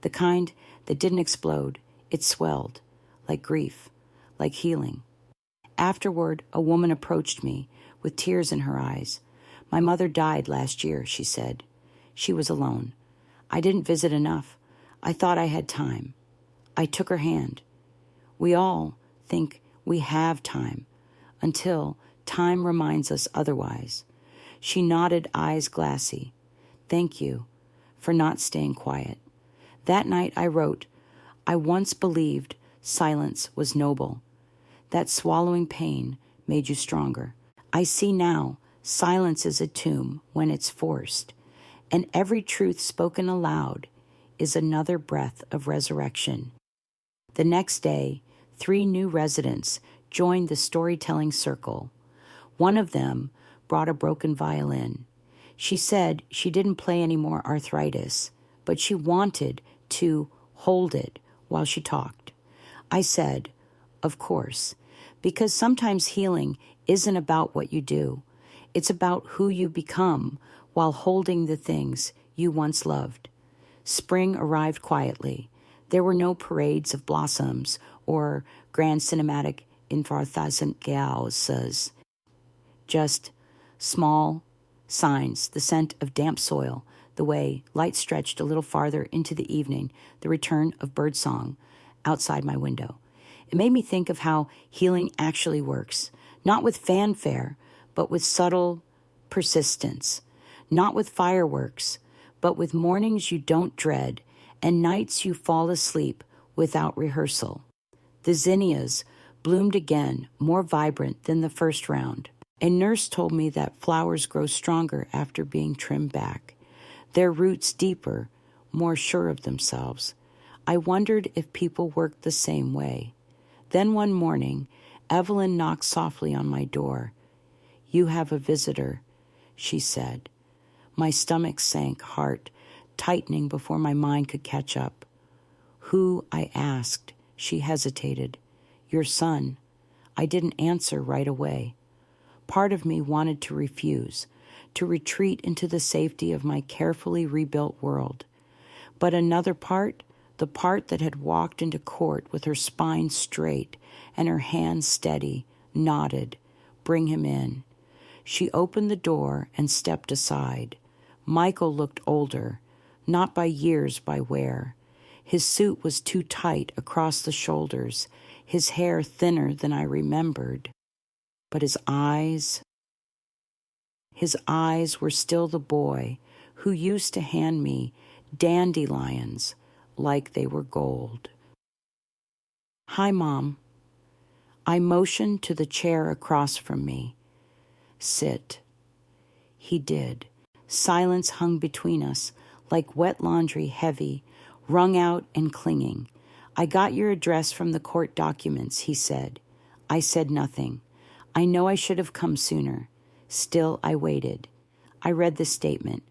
the kind that didn't explode. It swelled, like grief, like healing. Afterward, a woman approached me with tears in her eyes. "My mother died last year," she said. She was alone. I didn't visit enough. I thought I had time. I took her hand. We all think we have time, until time reminds us otherwise. She nodded, eyes glassy. "Thank you for not staying quiet." That night I wrote, "I once believed silence was noble, that swallowing pain made you stronger. I see now silence is a tomb when it's forced, and every truth spoken aloud, is another breath of resurrection. The next day, 3 new residents joined the storytelling circle. One of them brought a broken violin. She said she didn't play any more arthritis, but she wanted to hold it while she talked. I said, of course, because sometimes healing isn't about what you do. It's about who you become while holding the things you once loved. Spring arrived quietly. There were no parades of blossoms or grand cinematic Infarthasengauses, just small signs, the scent of damp soil, the way light stretched a little farther into the evening, the return of birdsong outside my window. It made me think of how healing actually works, not with fanfare, but with subtle persistence, not with fireworks, but with mornings you don't dread and nights you fall asleep without rehearsal. The zinnias bloomed again, more vibrant than the first round. A nurse told me that flowers grow stronger after being trimmed back, their roots deeper, more sure of themselves. I wondered if people worked the same way. Then one morning, Evelyn knocked softly on my door. "You have a visitor," she said. My stomach sank, heart tightening before my mind could catch up. "Who?" I asked. She hesitated. "Your son." I didn't answer right away. Part of me wanted to refuse, to retreat into the safety of my carefully rebuilt world. But another part, the part that had walked into court with her spine straight and her hands steady, nodded, "Bring him in." She opened the door and stepped aside. Michael looked older, not by years, by wear. His suit was too tight across the shoulders, his hair thinner than I remembered. But his eyes were still the boy who used to hand me dandelions like they were gold. "Hi, Mom." I motioned to the chair across from me. "Sit." He did. Silence hung between us, like wet laundry, heavy, wrung out and clinging. "I got your address from the court documents," he said. I said nothing. I know I should have come sooner. Still, I waited. I read the statement.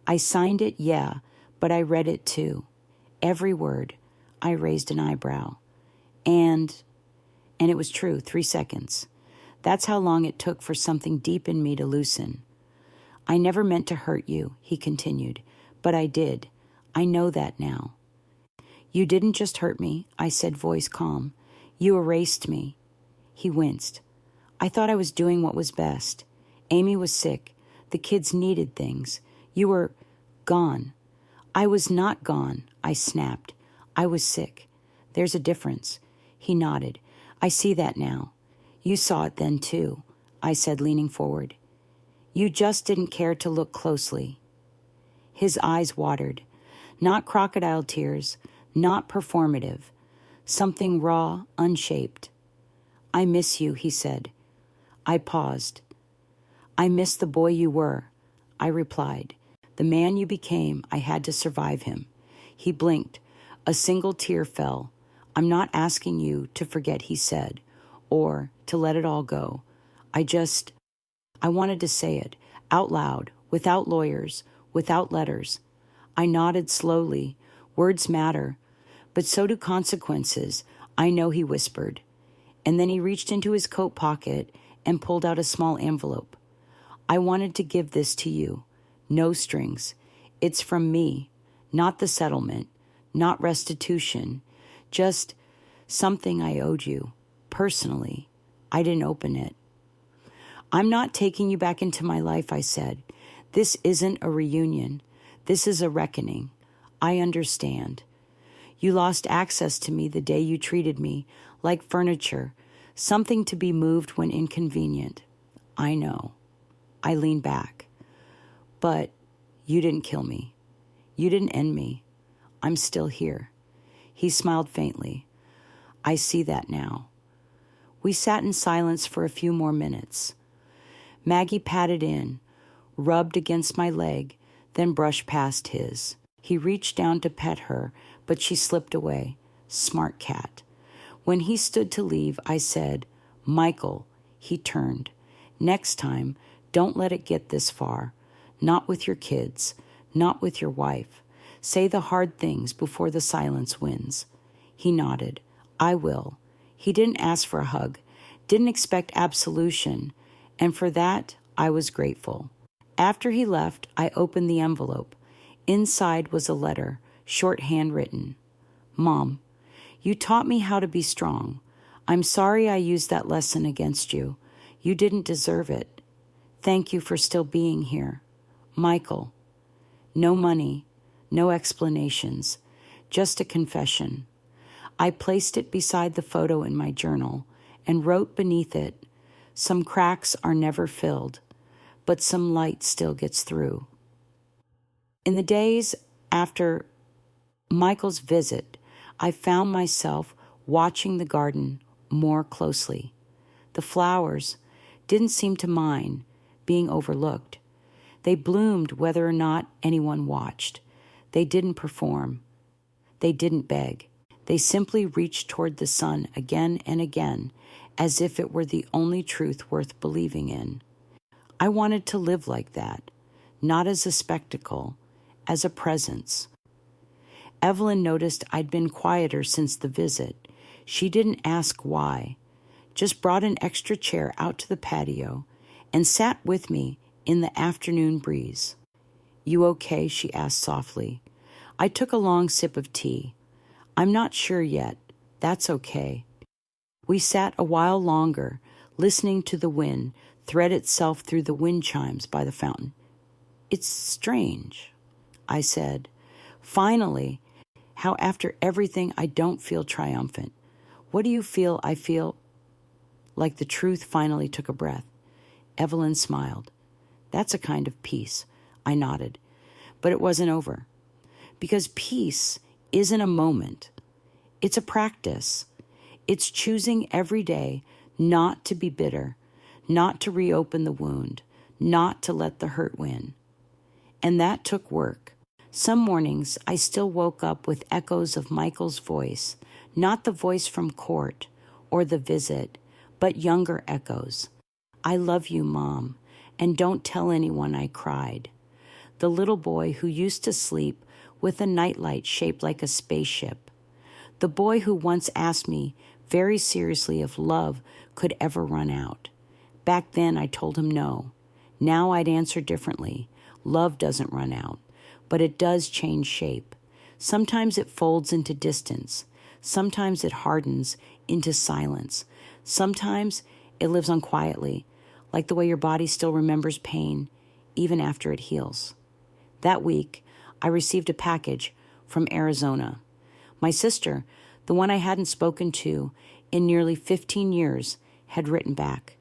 I signed it, yeah, but I read it too. Every word. I raised an eyebrow. And it was true, 3 seconds. That's how long it took for something deep in me to loosen. "I never meant to hurt you," he continued, "but I did. I know that now." "You didn't just hurt me," I said, voice calm. "You erased me." He winced. "I thought I was doing what was best. Amy was sick. The kids needed things. You were gone." "I was not gone," I snapped. "I was sick. There's a difference." He nodded. "I see that now. You saw it then too," I said, leaning forward. "You just didn't care to look closely." His eyes watered. Not crocodile tears, not performative. Something raw, unshaped. "I miss you," he said. I paused. "I miss the boy you were," I replied. "The man you became, I had to survive him." He blinked. A single tear fell. "I'm not asking you to forget," he said, "or to let it all go. I wanted to say it, out loud, without lawyers, without letters." I nodded slowly. Words matter, but so do consequences. "I know," he whispered. And then he reached into his coat pocket and pulled out a small envelope. "I wanted to give this to you. No strings. It's from me, not the settlement, not restitution, just something I owed you, personally." I didn't open it. "I'm not taking you back into my life," I said. "This isn't a reunion. This is a reckoning. I understand. You lost access to me the day you treated me like furniture, something to be moved when inconvenient. I know." I leaned back. "But you didn't kill me. You didn't end me. I'm still here." He smiled faintly. "I see that now." We sat in silence for a few more minutes. Maggie patted in, rubbed against my leg, then brushed past his. He reached down to pet her, but she slipped away. Smart cat. When he stood to leave, I said, "Michael." He turned. "Next time, don't let it get this far. Not with your kids. Not with your wife. Say the hard things before the silence wins." He nodded. "I will." He didn't ask for a hug, didn't expect absolution, and for that, I was grateful. After he left, I opened the envelope. Inside was a letter, short handwritten. "Mom, you taught me how to be strong. I'm sorry I used that lesson against you. You didn't deserve it. Thank you for still being here. Michael." No money, no explanations, just a confession. I placed it beside the photo in my journal and wrote beneath it, "Some cracks are never filled, but some light still gets through." In the days after Michael's visit, I found myself watching the garden more closely. The flowers didn't seem to mind being overlooked. They bloomed whether or not anyone watched. They didn't perform. They didn't beg. They simply reached toward the sun again and again, as if it were the only truth worth believing in. I wanted to live like that, not as a spectacle, as a presence. Evelyn noticed I'd been quieter since the visit. She didn't ask why, just brought an extra chair out to the patio and sat with me in the afternoon breeze. "You okay?" she asked softly. I took a long sip of tea. "I'm not sure yet. That's okay." We sat a while longer, listening to the wind thread itself through the wind chimes by the fountain. "It's strange," I said. "Finally, how after everything I don't feel triumphant. What do you feel?" I feel like the truth finally took a breath. Evelyn smiled. "That's a kind of peace." I nodded. But it wasn't over. Because peace isn't a moment. It's a practice. It's choosing every day not to be bitter, not to reopen the wound, not to let the hurt win. And that took work. Some mornings I still woke up with echoes of Michael's voice, not the voice from court or the visit, but younger echoes. "I love you, Mom, and don't tell anyone I cried." The little boy who used to sleep with a nightlight shaped like a spaceship. The boy who once asked me very seriously if love could ever run out. Back then I told him no. Now I'd answer differently. Love doesn't run out, but it does change shape. Sometimes it folds into distance. Sometimes it hardens into silence. Sometimes it lives on quietly, like the way your body still remembers pain, even after it heals. That week, I received a package from Arizona. My sister, the one I hadn't spoken to in nearly 15 years, had written back.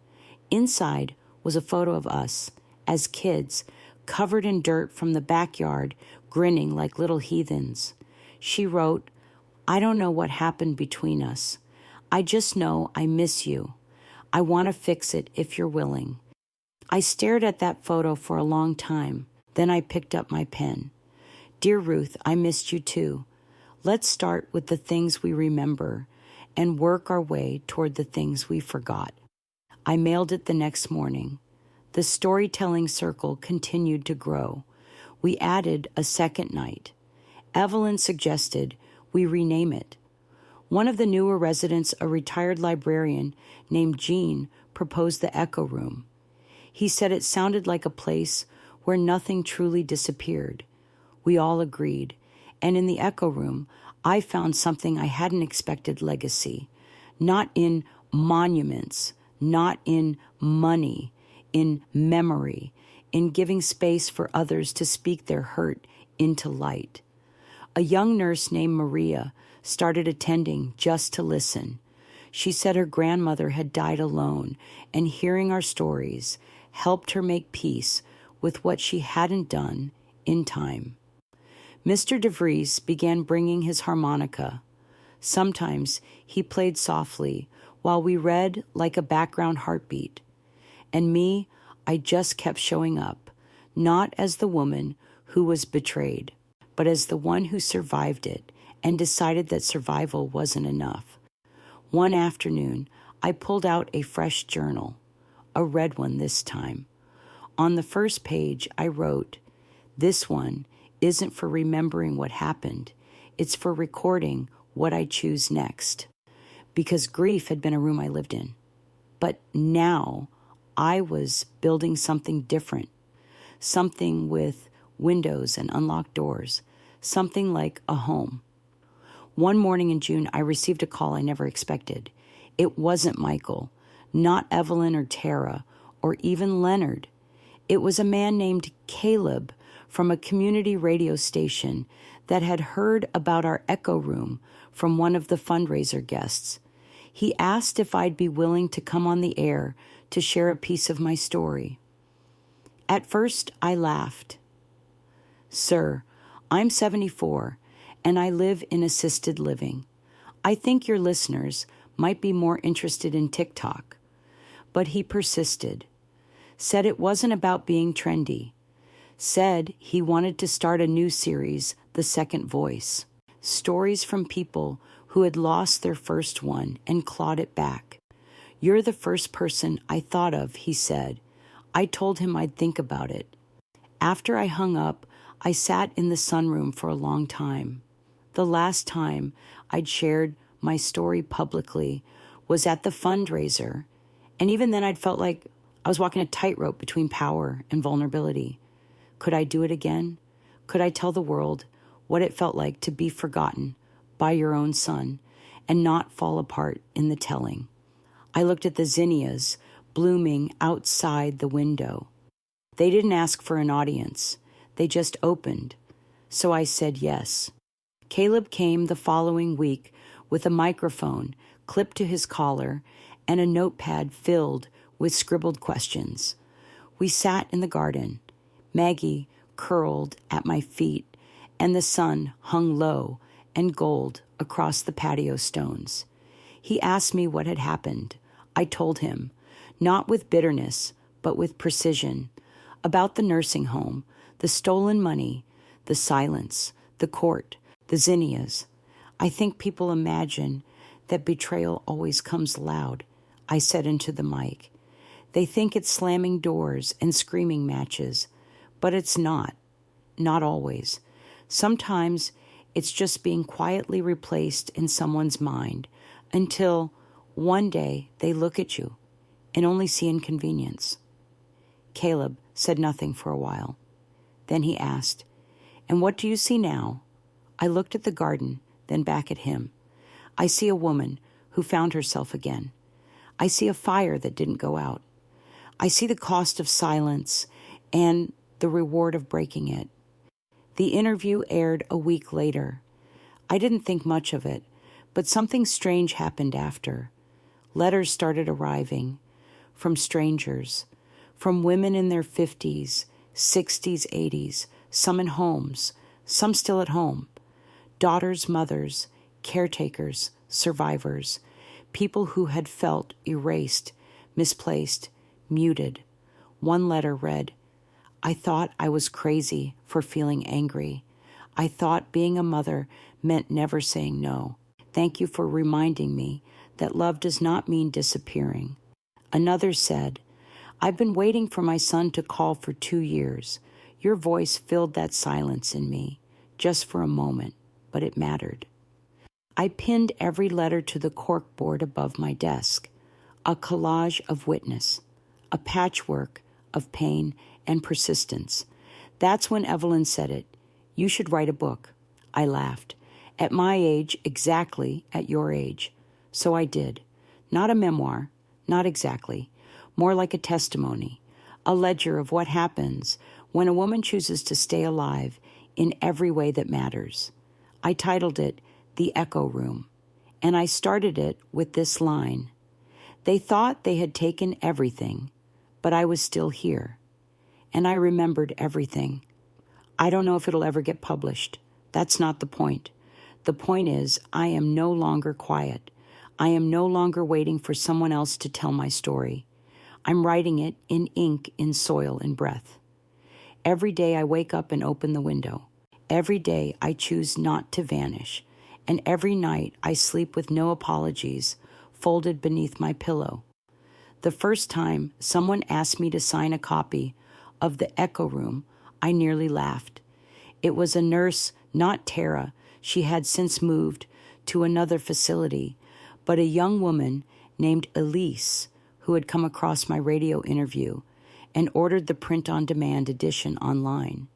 Inside was a photo of us, as kids, covered in dirt from the backyard, grinning like little heathens. She wrote, "I don't know what happened between us. I just know I miss you. I want to fix it if you're willing." I stared at that photo for a long time. Then I picked up my pen. "Dear Ruth, I missed you too. Let's start with the things we remember and work our way toward the things we forgot." I mailed it the next morning. The storytelling circle continued to grow. We added a second night. Evelyn suggested we rename it. One of the newer residents, a retired librarian named Gene, proposed the Echo Room. He said it sounded like a place where nothing truly disappeared. We all agreed, and in the Echo Room, I found something I hadn't expected: legacy. Not in monuments, not in money, in memory, in giving space for others to speak their hurt into light. A young nurse named Maria started attending just to listen. She said her grandmother had died alone, and hearing our stories helped her make peace with what she hadn't done in time. Mr. DeVries began bringing his harmonica. Sometimes he played softly while we read like a background heartbeat. And me, I just kept showing up, not as the woman who was betrayed, but as the one who survived it and decided that survival wasn't enough. One afternoon, I pulled out a fresh journal, a red one this time. On the first page, I wrote, "This one isn't for remembering what happened. It's for recording what I choose next." Because grief had been a room I lived in. But now I was building something different, something with windows and unlocked doors, something like a home. One morning in June, I received a call I never expected. It wasn't Michael, not Evelyn or Tara, or even Leonard. It was a man named Caleb from a community radio station that had heard about our Echo Room from one of the fundraiser guests. He asked if I'd be willing to come on the air to share a piece of my story. At first, I laughed. "Sir, I'm 74, and I live in assisted living. I think your listeners might be more interested in TikTok." But he persisted, said it wasn't about being trendy, said he wanted to start a new series, The Second Voice, stories from people who had lost their first one and clawed it back. "You're the first person I thought of," he said. I told him I'd think about it. After I hung up, I sat in the sunroom for a long time. The last time I'd shared my story publicly was at the fundraiser, and even then I'd felt like I was walking a tightrope between power and vulnerability. Could I do it again? Could I tell the world what it felt like to be forgotten by your own son and not fall apart in the telling? I looked at the zinnias blooming outside the window. They didn't ask for an audience. They just opened. So I said yes. Caleb came the following week with a microphone clipped to his collar and a notepad filled with scribbled questions. We sat in the garden. Maggie curled at my feet, and the sun hung low and gold across the patio stones. He asked me what had happened. I told him, not with bitterness, but with precision, about the nursing home, the stolen money, the silence, the court, the zinnias. I think people imagine that betrayal always comes loud, I said into the mic. They think it's slamming doors and screaming matches, but it's not always. Sometimes it's just being quietly replaced in someone's mind until one day they look at you and only see inconvenience. Caleb said nothing for a while. Then he asked, "And what do you see now?" I looked at the garden, then back at him. I see a woman who found herself again. I see a fire that didn't go out. I see the cost of silence and the reward of breaking it. The interview aired a week later. I didn't think much of it, but something strange happened after. Letters started arriving from strangers, from women in their 50s, 60s, 80s, some in homes, some still at home. Daughters, mothers, caretakers, survivors, people who had felt erased, misplaced, muted. One letter read, "I thought I was crazy for feeling angry. I thought being a mother meant never saying no. Thank you for reminding me that love does not mean disappearing." Another said, "I've been waiting for my son to call for 2 years. Your voice filled that silence in me, just for a moment, but it mattered." I pinned every letter to the corkboard above my desk, a collage of witness, a patchwork of pain and persistence. That's when Evelyn said it. "You should write a book." I laughed. At my age, exactly at your age. So I did. Not a memoir, not exactly. More like a testimony, a ledger of what happens when a woman chooses to stay alive in every way that matters. I titled it The Echo Room, and I started it with this line. They thought they had taken everything, but I was still here, and I remembered everything. I don't know if it'll ever get published. That's not the point. The point is, I am no longer quiet. I am no longer waiting for someone else to tell my story. I'm writing it in ink, in soil, in breath. Every day I wake up and open the window. Every day I choose not to vanish, and every night I sleep with no apologies, folded beneath my pillow. The first time someone asked me to sign a copy of The Echo Room, I nearly laughed. It was a nurse, not Tara. She had since moved to another facility, but a young woman named Elise who had come across my radio interview and ordered the print-on-demand edition online.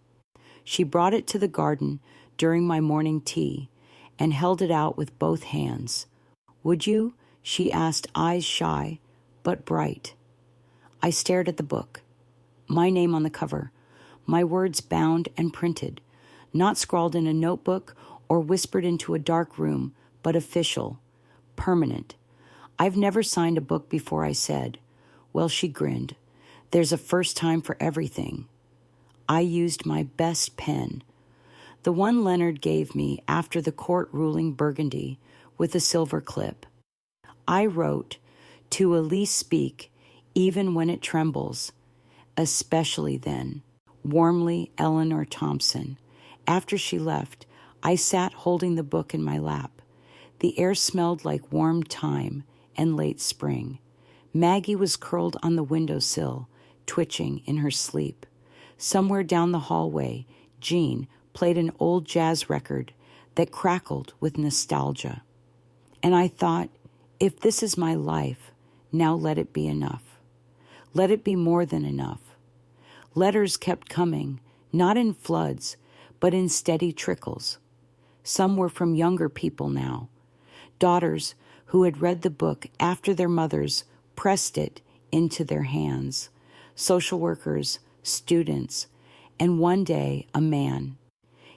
She brought it to the garden during my morning tea and held it out with both hands. "Would you?" she asked, eyes shy but bright. I stared at the book. My name on the cover, my words bound and printed, not scrawled in a notebook or whispered into a dark room, but official, permanent. "I've never signed a book before," I said. Well, she grinned. "There's a first time for everything." I used my best pen, the one Leonard gave me after the court ruling burgundy with a silver clip. I wrote, "To Elise speak, even when it trembles, especially then. Warmly, Eleanor Thompson." After she left, I sat holding the book in my lap. The air smelled like warm thyme and late spring. Maggie was curled on the windowsill, twitching in her sleep. Somewhere down the hallway, Jean played an old jazz record that crackled with nostalgia. And I thought, if this is my life, now let it be enough. Let it be more than enough. Letters kept coming, not in floods, but in steady trickles. Some were from younger people now, daughters who had read the book after their mothers pressed it into their hands, social workers, students, and one day a man.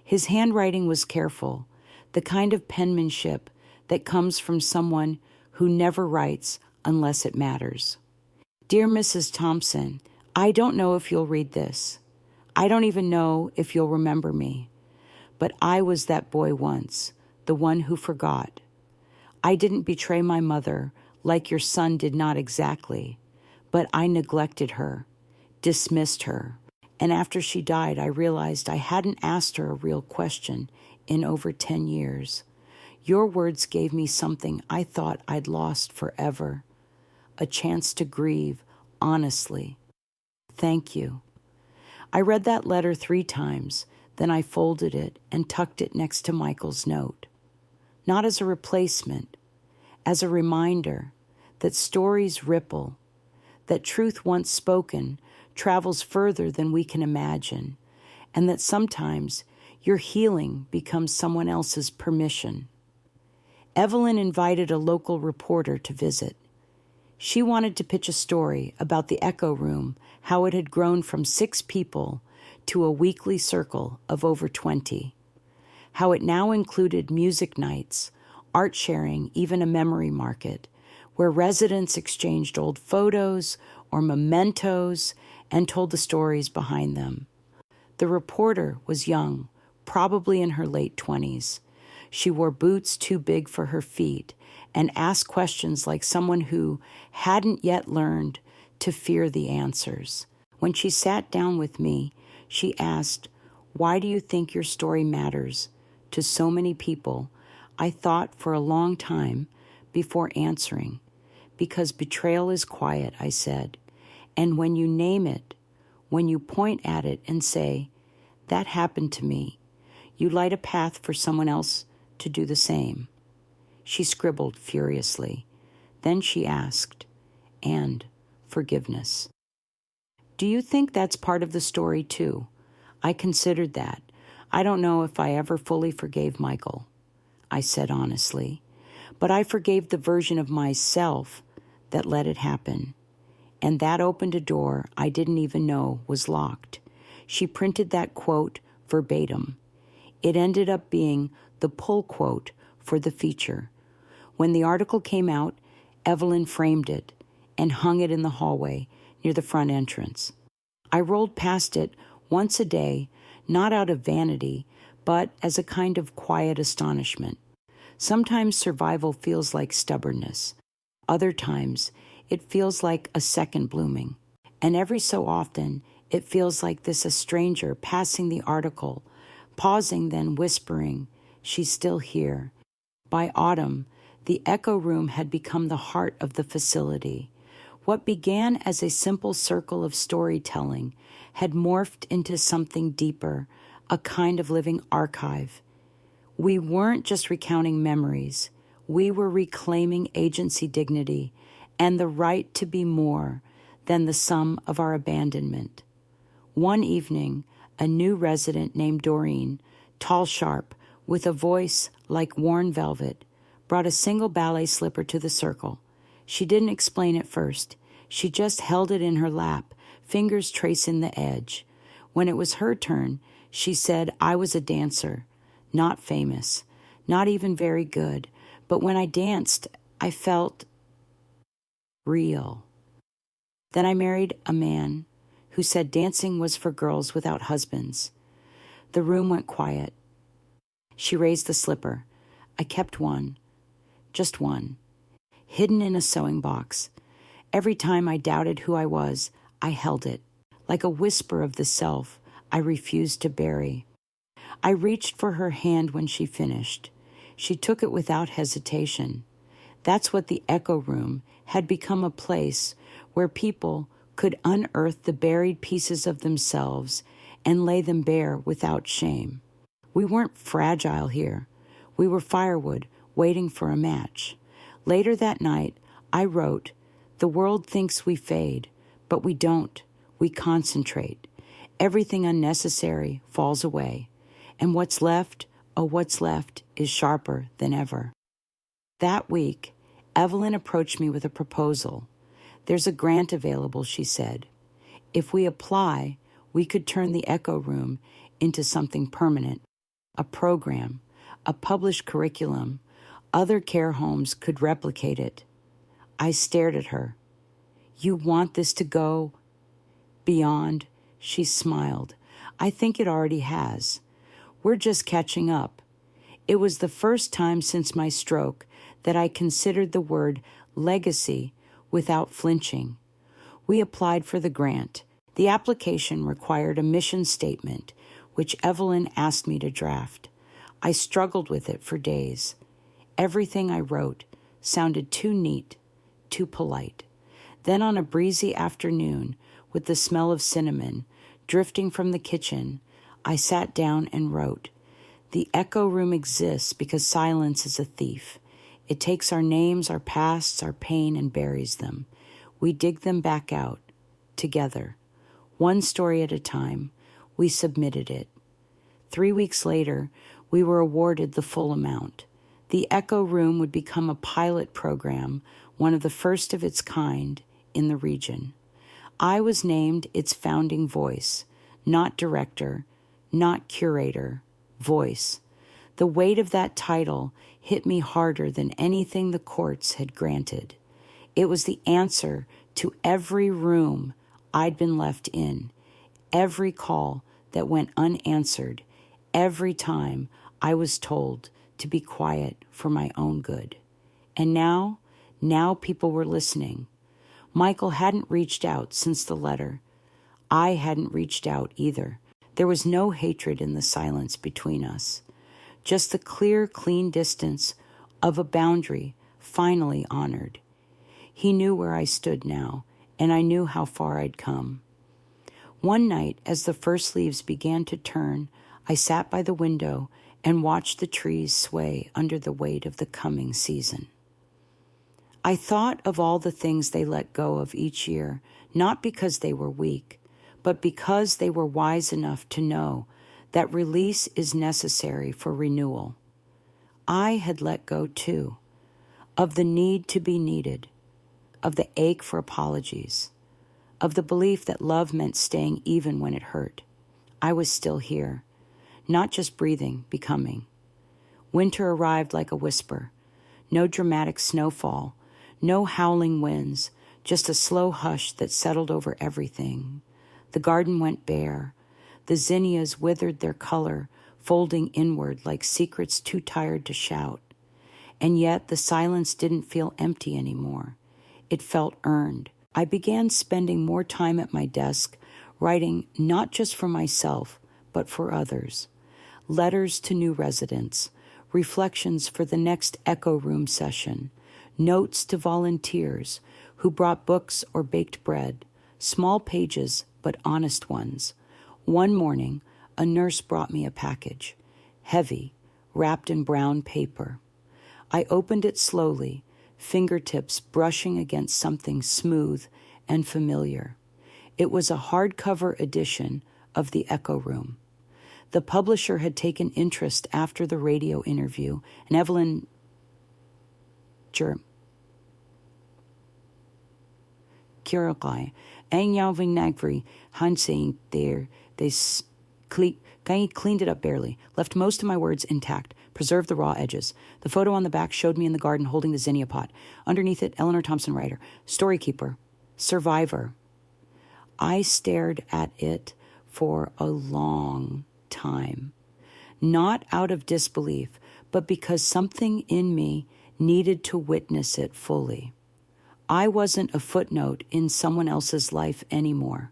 His handwriting was careful, the kind of penmanship that comes from someone who never writes unless it matters. "Dear Mrs. Thompson, I don't know if you'll read this. I don't even know if you'll remember me. But I was that boy once, the one who forgot. I didn't betray my mother like your son did not exactly, but I neglected her, dismissed her. And after she died, I realized I hadn't asked her a real question in over 10 years. Your words gave me something I thought I'd lost forever, a chance to grieve honestly. Thank you." I read that letter 3 times, then I folded it and tucked it next to Michael's note. Not as a replacement, as a reminder that stories ripple, that truth once spoken travels further than we can imagine, and that sometimes your healing becomes someone else's permission. Evelyn invited a local reporter to visit. She wanted to pitch a story about the Echo Room, how it had grown from 6 people to a weekly circle of over 20, how it now included music nights, art sharing, even a memory market, where residents exchanged old photos or mementos and told the stories behind them. The reporter was young, probably in her late 20s. She wore boots too big for her feet and asked questions like someone who hadn't yet learned to fear the answers. When she sat down with me, she asked, "Why do you think your story matters to so many people?" I thought for a long time before answering. "Because betrayal is quiet," I said. "And when you name it, when you point at it and say, 'That happened to me,' you light a path for someone else to do the same." She scribbled furiously. Then she asked, "And forgiveness. Do you think that's part of the story too?" I considered that. I don't know if I ever fully forgave Michael, I said honestly, but I forgave the version of myself that let it happen. And that opened a door I didn't even know was locked. She printed that quote verbatim. It ended up being the pull quote for the feature. When the article came out, Evelyn framed it and hung it in the hallway near the front entrance. I rolled past it once a day, not out of vanity, but as a kind of quiet astonishment. Sometimes survival feels like stubbornness. Other times, it feels like a second blooming. And every so often, it feels like this a stranger passing the article pausing, then whispering, "She's still here." By autumn, the Echo Room had become the heart of the facility. What began as a simple circle of storytelling had morphed into something deeper, a kind of living archive. We weren't just recounting memories. We were reclaiming agency, dignity, and the right to be more than the sum of our abandonment. One evening, a new resident named Doreen, tall, sharp, with a voice like worn velvet, brought a single ballet slipper to the circle. She didn't explain at first. She just held it in her lap, fingers tracing the edge. When it was her turn, she said, "I was a dancer, not famous, not even very good, but when I danced, I felt real." Then I married a man who said dancing was for girls without husbands. The room went quiet. She raised the slipper. I kept one, just one, hidden in a sewing box. Every time I doubted who I was, I held it, like a whisper of the self I refused to bury. I reached for her hand when she finished. She took it without hesitation. That's what the Echo Room had become, a place where people could unearth the buried pieces of themselves and lay them bare without shame. We weren't fragile here. We were firewood waiting for a match. Later that night, I wrote, "The world thinks we fade, but we don't. We concentrate. Everything unnecessary falls away. And what's left, oh, what's left is sharper than ever." That week, Evelyn approached me with a proposal. "There's a grant available," she said. "If we apply, we could turn the Echo Room into something permanent, a program, a published curriculum. Other care homes could replicate it." I stared at her. "You want this to go beyond?" She smiled. "I think it already has. We're just catching up." It was the first time since my stroke that I considered the word legacy without flinching. We applied for the grant. The application required a mission statement, which Evelyn asked me to draft. I struggled with it for days. Everything I wrote sounded too neat, too polite. Then on a breezy afternoon, with the smell of cinnamon drifting from the kitchen, I sat down and wrote, "The Echo Room exists because silence is a thief. It takes our names, our pasts, our pain, and buries them. We dig them back out, together. One story at a time, we submitted it. 3 weeks later, we were awarded the full amount. The Echo Room would become a pilot program, one of the first of its kind in the region. I was named its founding voice, not director, not curator, voice. The weight of that title hit me harder than anything the courts had granted. It was the answer to every room I'd been left in, every call that went unanswered, every time I was told to be quiet for my own good. And now people were listening. Michael hadn't reached out since the letter. I hadn't reached out either. There was no hatred in the silence between us, just the clear, clean distance of a boundary finally honored. He knew where I stood now, and I knew how far I'd come. One night, as the first leaves began to turn, I sat by the window and watched the trees sway under the weight of the coming season. I thought of all the things they let go of each year, not because they were weak, but because they were wise enough to know that release is necessary for renewal. I had let go, too, of the need to be needed, of the ache for apologies, of the belief that love meant staying even when it hurt. I was still here, not just breathing, becoming. Winter arrived like a whisper. No dramatic snowfall, no howling winds, just a slow hush that settled over everything. The garden went bare. The zinnias withered their color, folding inward like secrets too tired to shout. And yet the silence didn't feel empty anymore. It felt earned. I began spending more time at my desk, writing not just for myself, but for others. letters to new residents, reflections for the next Echo Room session, notes to volunteers who brought books or baked bread, small pages but honest ones. One morning, a nurse brought me a package, heavy, wrapped in brown paper. I opened it slowly, fingertips brushing against something smooth and familiar. It was a hardcover edition of The Echo Room. The publisher had taken interest after the radio interview, and Evelyn Kirakai, Ang Yalving Nagri, Hansein there, they cleaned it up barely, left most of my words intact, preserved the raw edges. The photo on the back showed me in the garden holding the zinnia pot. Underneath it, Eleanor Thompson Ryder, storykeeper, survivor. I stared at it for a long time, not out of disbelief, but because something in me needed to witness it fully. I wasn't a footnote in someone else's life anymore.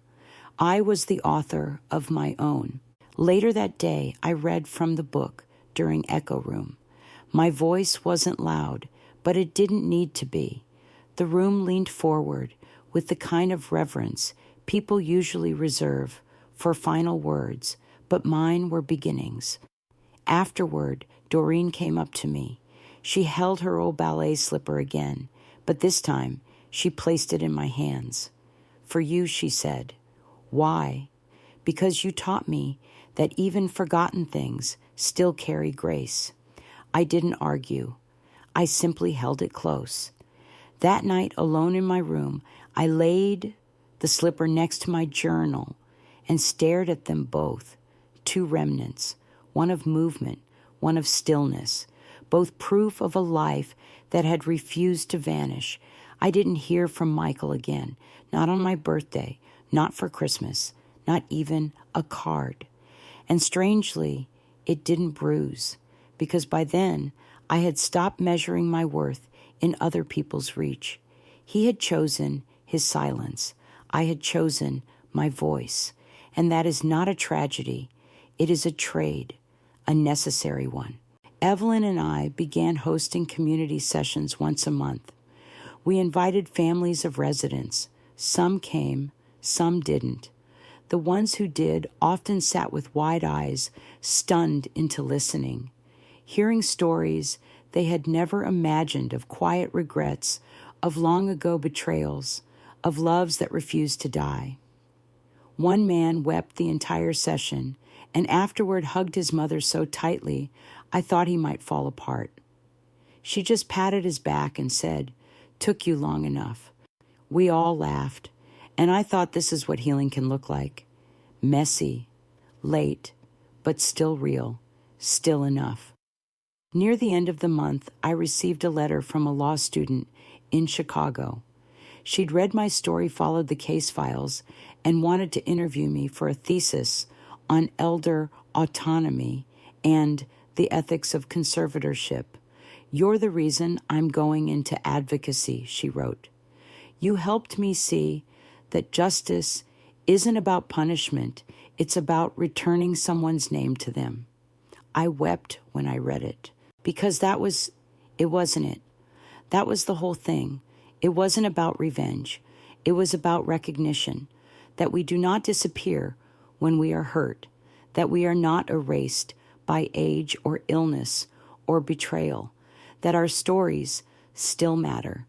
I was the author of my own. Later that day, I read from the book during Echo Room. My voice wasn't loud, but it didn't need to be. The room leaned forward with the kind of reverence people usually reserve for final words, but mine were beginnings. Afterward, Doreen came up to me. She held her old ballet slipper again, but this time she placed it in my hands. For you, she said. Why? Because you taught me that even forgotten things still carry grace. I didn't argue. I simply held it close. That night, alone in my room, I laid the slipper next to my journal and stared at them both, two remnants, one of movement, one of stillness, both proof of a life that had refused to vanish. I didn't hear from Michael again, not on my birthday, not for Christmas, not even a card. And strangely, it didn't bruise, because by then I had stopped measuring my worth in other people's reach. He had chosen his silence. I had chosen my voice. And that is not a tragedy. It is a trade, a necessary one. Evelyn and I began hosting community sessions once a month. We invited families of residents. Some came, some didn't. The ones who did often sat with wide eyes, stunned into listening, hearing stories they had never imagined of quiet regrets, of long-ago betrayals, of loves that refused to die. One man wept the entire session and afterward hugged his mother so tightly I thought he might fall apart. She just patted his back and said, "Took you long enough." We all laughed, and I thought this is what healing can look like. Messy, late, but still real, still enough. Near the end of the month, I received a letter from a law student in Chicago. She'd read my story, followed the case files, and wanted to interview me for a thesis on elder autonomy and the ethics of conservatorship. "You're the reason I'm going into advocacy," she wrote. "You helped me see that justice isn't about punishment, it's about returning someone's name to them." I wept when I read it, because it wasn't it. That was the whole thing. It wasn't about revenge. It was about recognition, that we do not disappear when we are hurt, that we are not erased by age or illness or betrayal, that our stories still matter,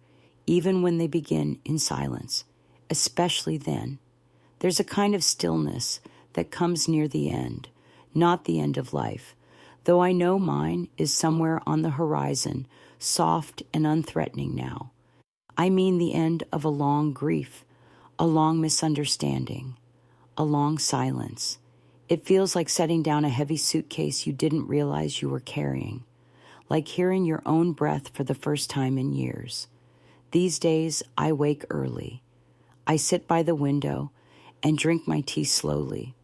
even when they begin in silence, especially then. There's a kind of stillness that comes near the end, not the end of life, though I know mine is somewhere on the horizon, soft and unthreatening now. I mean the end of a long grief, a long misunderstanding, a long silence. It feels like setting down a heavy suitcase you didn't realize you were carrying, like hearing your own breath for the first time in years. These days, I wake early. I sit by the window and drink my tea slowly.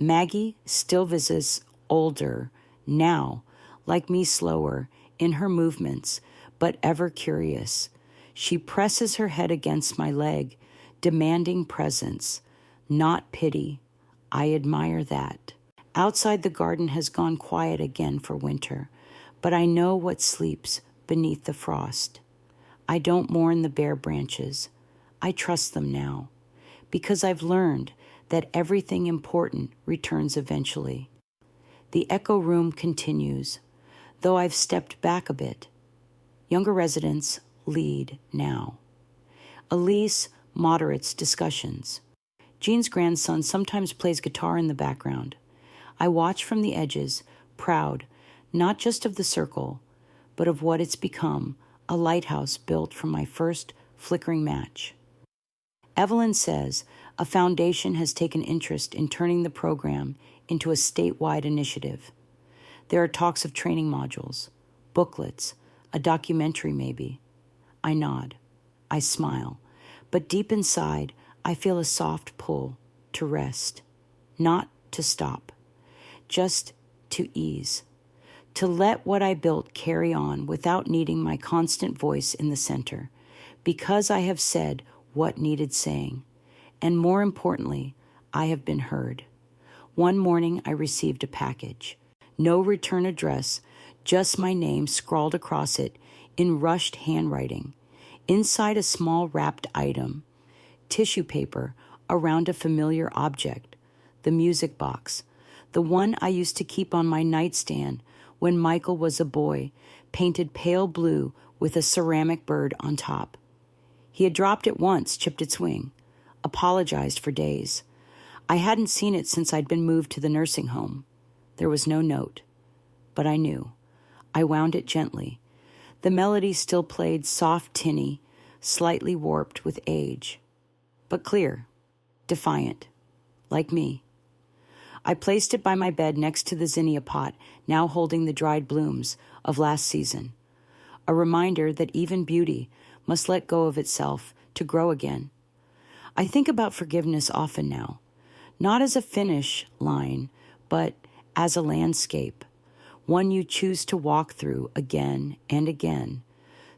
Maggie still visits older, now, like me, slower in her movements, but ever curious. She presses her head against my leg, demanding presence, not pity. I admire that. Outside, the garden has gone quiet again for winter, but I know what sleeps beneath the frost. I don't mourn the bare branches. I trust them now, because I've learned that everything important returns eventually. The echo room continues, though I've stepped back a bit. Younger residents lead now. Elise moderates discussions. Jean's grandson sometimes plays guitar in the background. I watch from the edges, proud, not just of the circle, but of what it's become, a lighthouse built from my first flickering match. Evelyn says a foundation has taken interest in turning the program into a statewide initiative. There are talks of training modules, booklets, a documentary maybe. I nod. I smile. But deep inside, I feel a soft pull to rest, not to stop, just to ease, to let what I built carry on without needing my constant voice in the center, because I have said what needed saying, and more importantly, I have been heard. One morning I received a package. No return address, just my name scrawled across it in rushed handwriting. Inside a small wrapped item, tissue paper around a familiar object, the music box, the one I used to keep on my nightstand when Michael was a boy, painted pale blue with a ceramic bird on top. He had dropped it once, chipped its wing, apologized for days. I hadn't seen it since I'd been moved to the nursing home. There was no note, but I knew. I wound it gently. The melody still played soft, tinny, slightly warped with age, but clear, defiant, like me. I placed it by my bed next to the zinnia pot, now holding the dried blooms of last season, a reminder that even beauty must let go of itself to grow again. I think about forgiveness often now, not as a finish line, but as a landscape, one you choose to walk through again and again.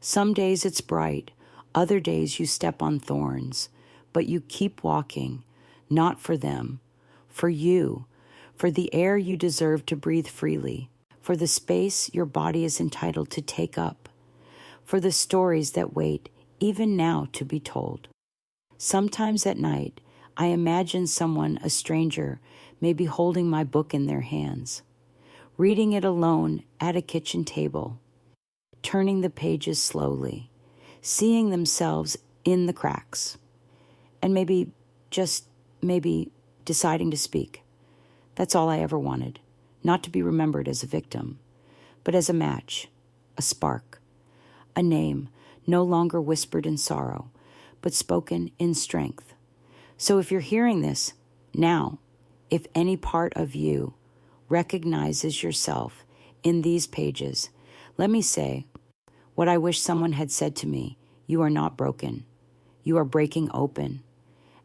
Some days it's bright, other days you step on thorns, but you keep walking, not for them, for you, for the air you deserve to breathe freely, for the space your body is entitled to take up, for the stories that wait even now to be told. Sometimes at night, I imagine someone, a stranger, may be holding my book in their hands, reading it alone at a kitchen table, turning the pages slowly, seeing themselves in the cracks, and maybe, just maybe, deciding to speak. That's all I ever wanted, not to be remembered as a victim, but as a match, a spark, a name no longer whispered in sorrow, but spoken in strength. So if you're hearing this now, if any part of you recognizes yourself in these pages, let me say what I wish someone had said to me: you are not broken. You are breaking open.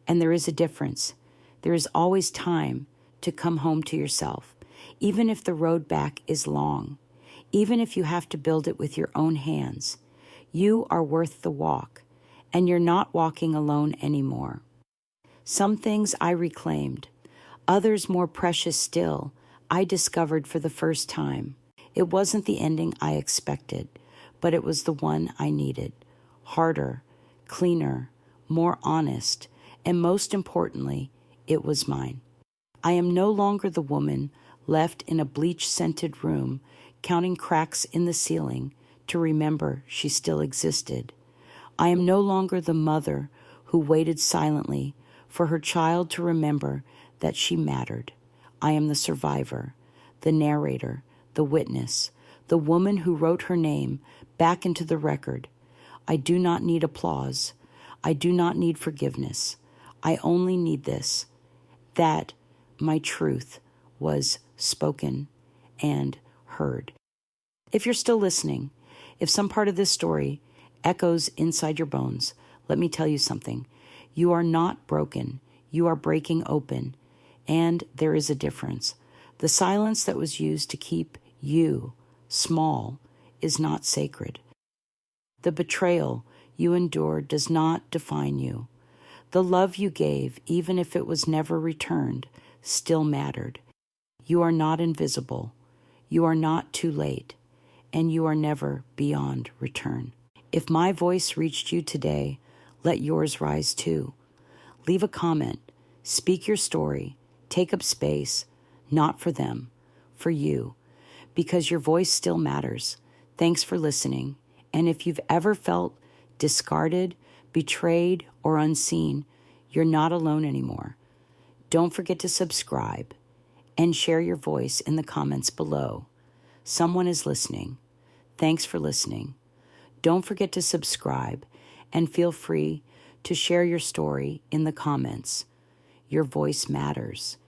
And there is a difference. There is always time to come home to yourself, even if the road back is long, even if you have to build it with your own hands. You are worth the walk, and you're not walking alone anymore. Some things I reclaimed, others more precious still, I discovered for the first time. It wasn't the ending I expected, but it was the one I needed. Harder, cleaner, more honest, and most importantly, it was mine. I am no longer the woman left in a bleach-scented room, counting cracks in the ceiling to remember she still existed. I am no longer the mother who waited silently for her child to remember that she mattered. I am the survivor, the narrator, the witness, the woman who wrote her name back into the record. I do not need applause. I do not need forgiveness. I only need this, that my truth was spoken and heard. If you're still listening, if some part of this story echoes inside your bones, let me tell you something. You are not broken. You are breaking open. And there is a difference. The silence that was used to keep you small is not sacred. The betrayal you endured does not define you. The love you gave, even if it was never returned, still mattered. You are not invisible. You are not too late, and you are never beyond return. If my voice reached you today, let yours rise too. Leave a comment, speak your story, take up space, not for them, for you, because your voice still matters. Thanks for listening. And if you've ever felt discarded, betrayed, or unseen, you're not alone anymore. Don't forget to subscribe and share your voice in the comments below. Someone is listening. Thanks for listening. Don't forget to subscribe and feel free to share your story in the comments. Your voice matters.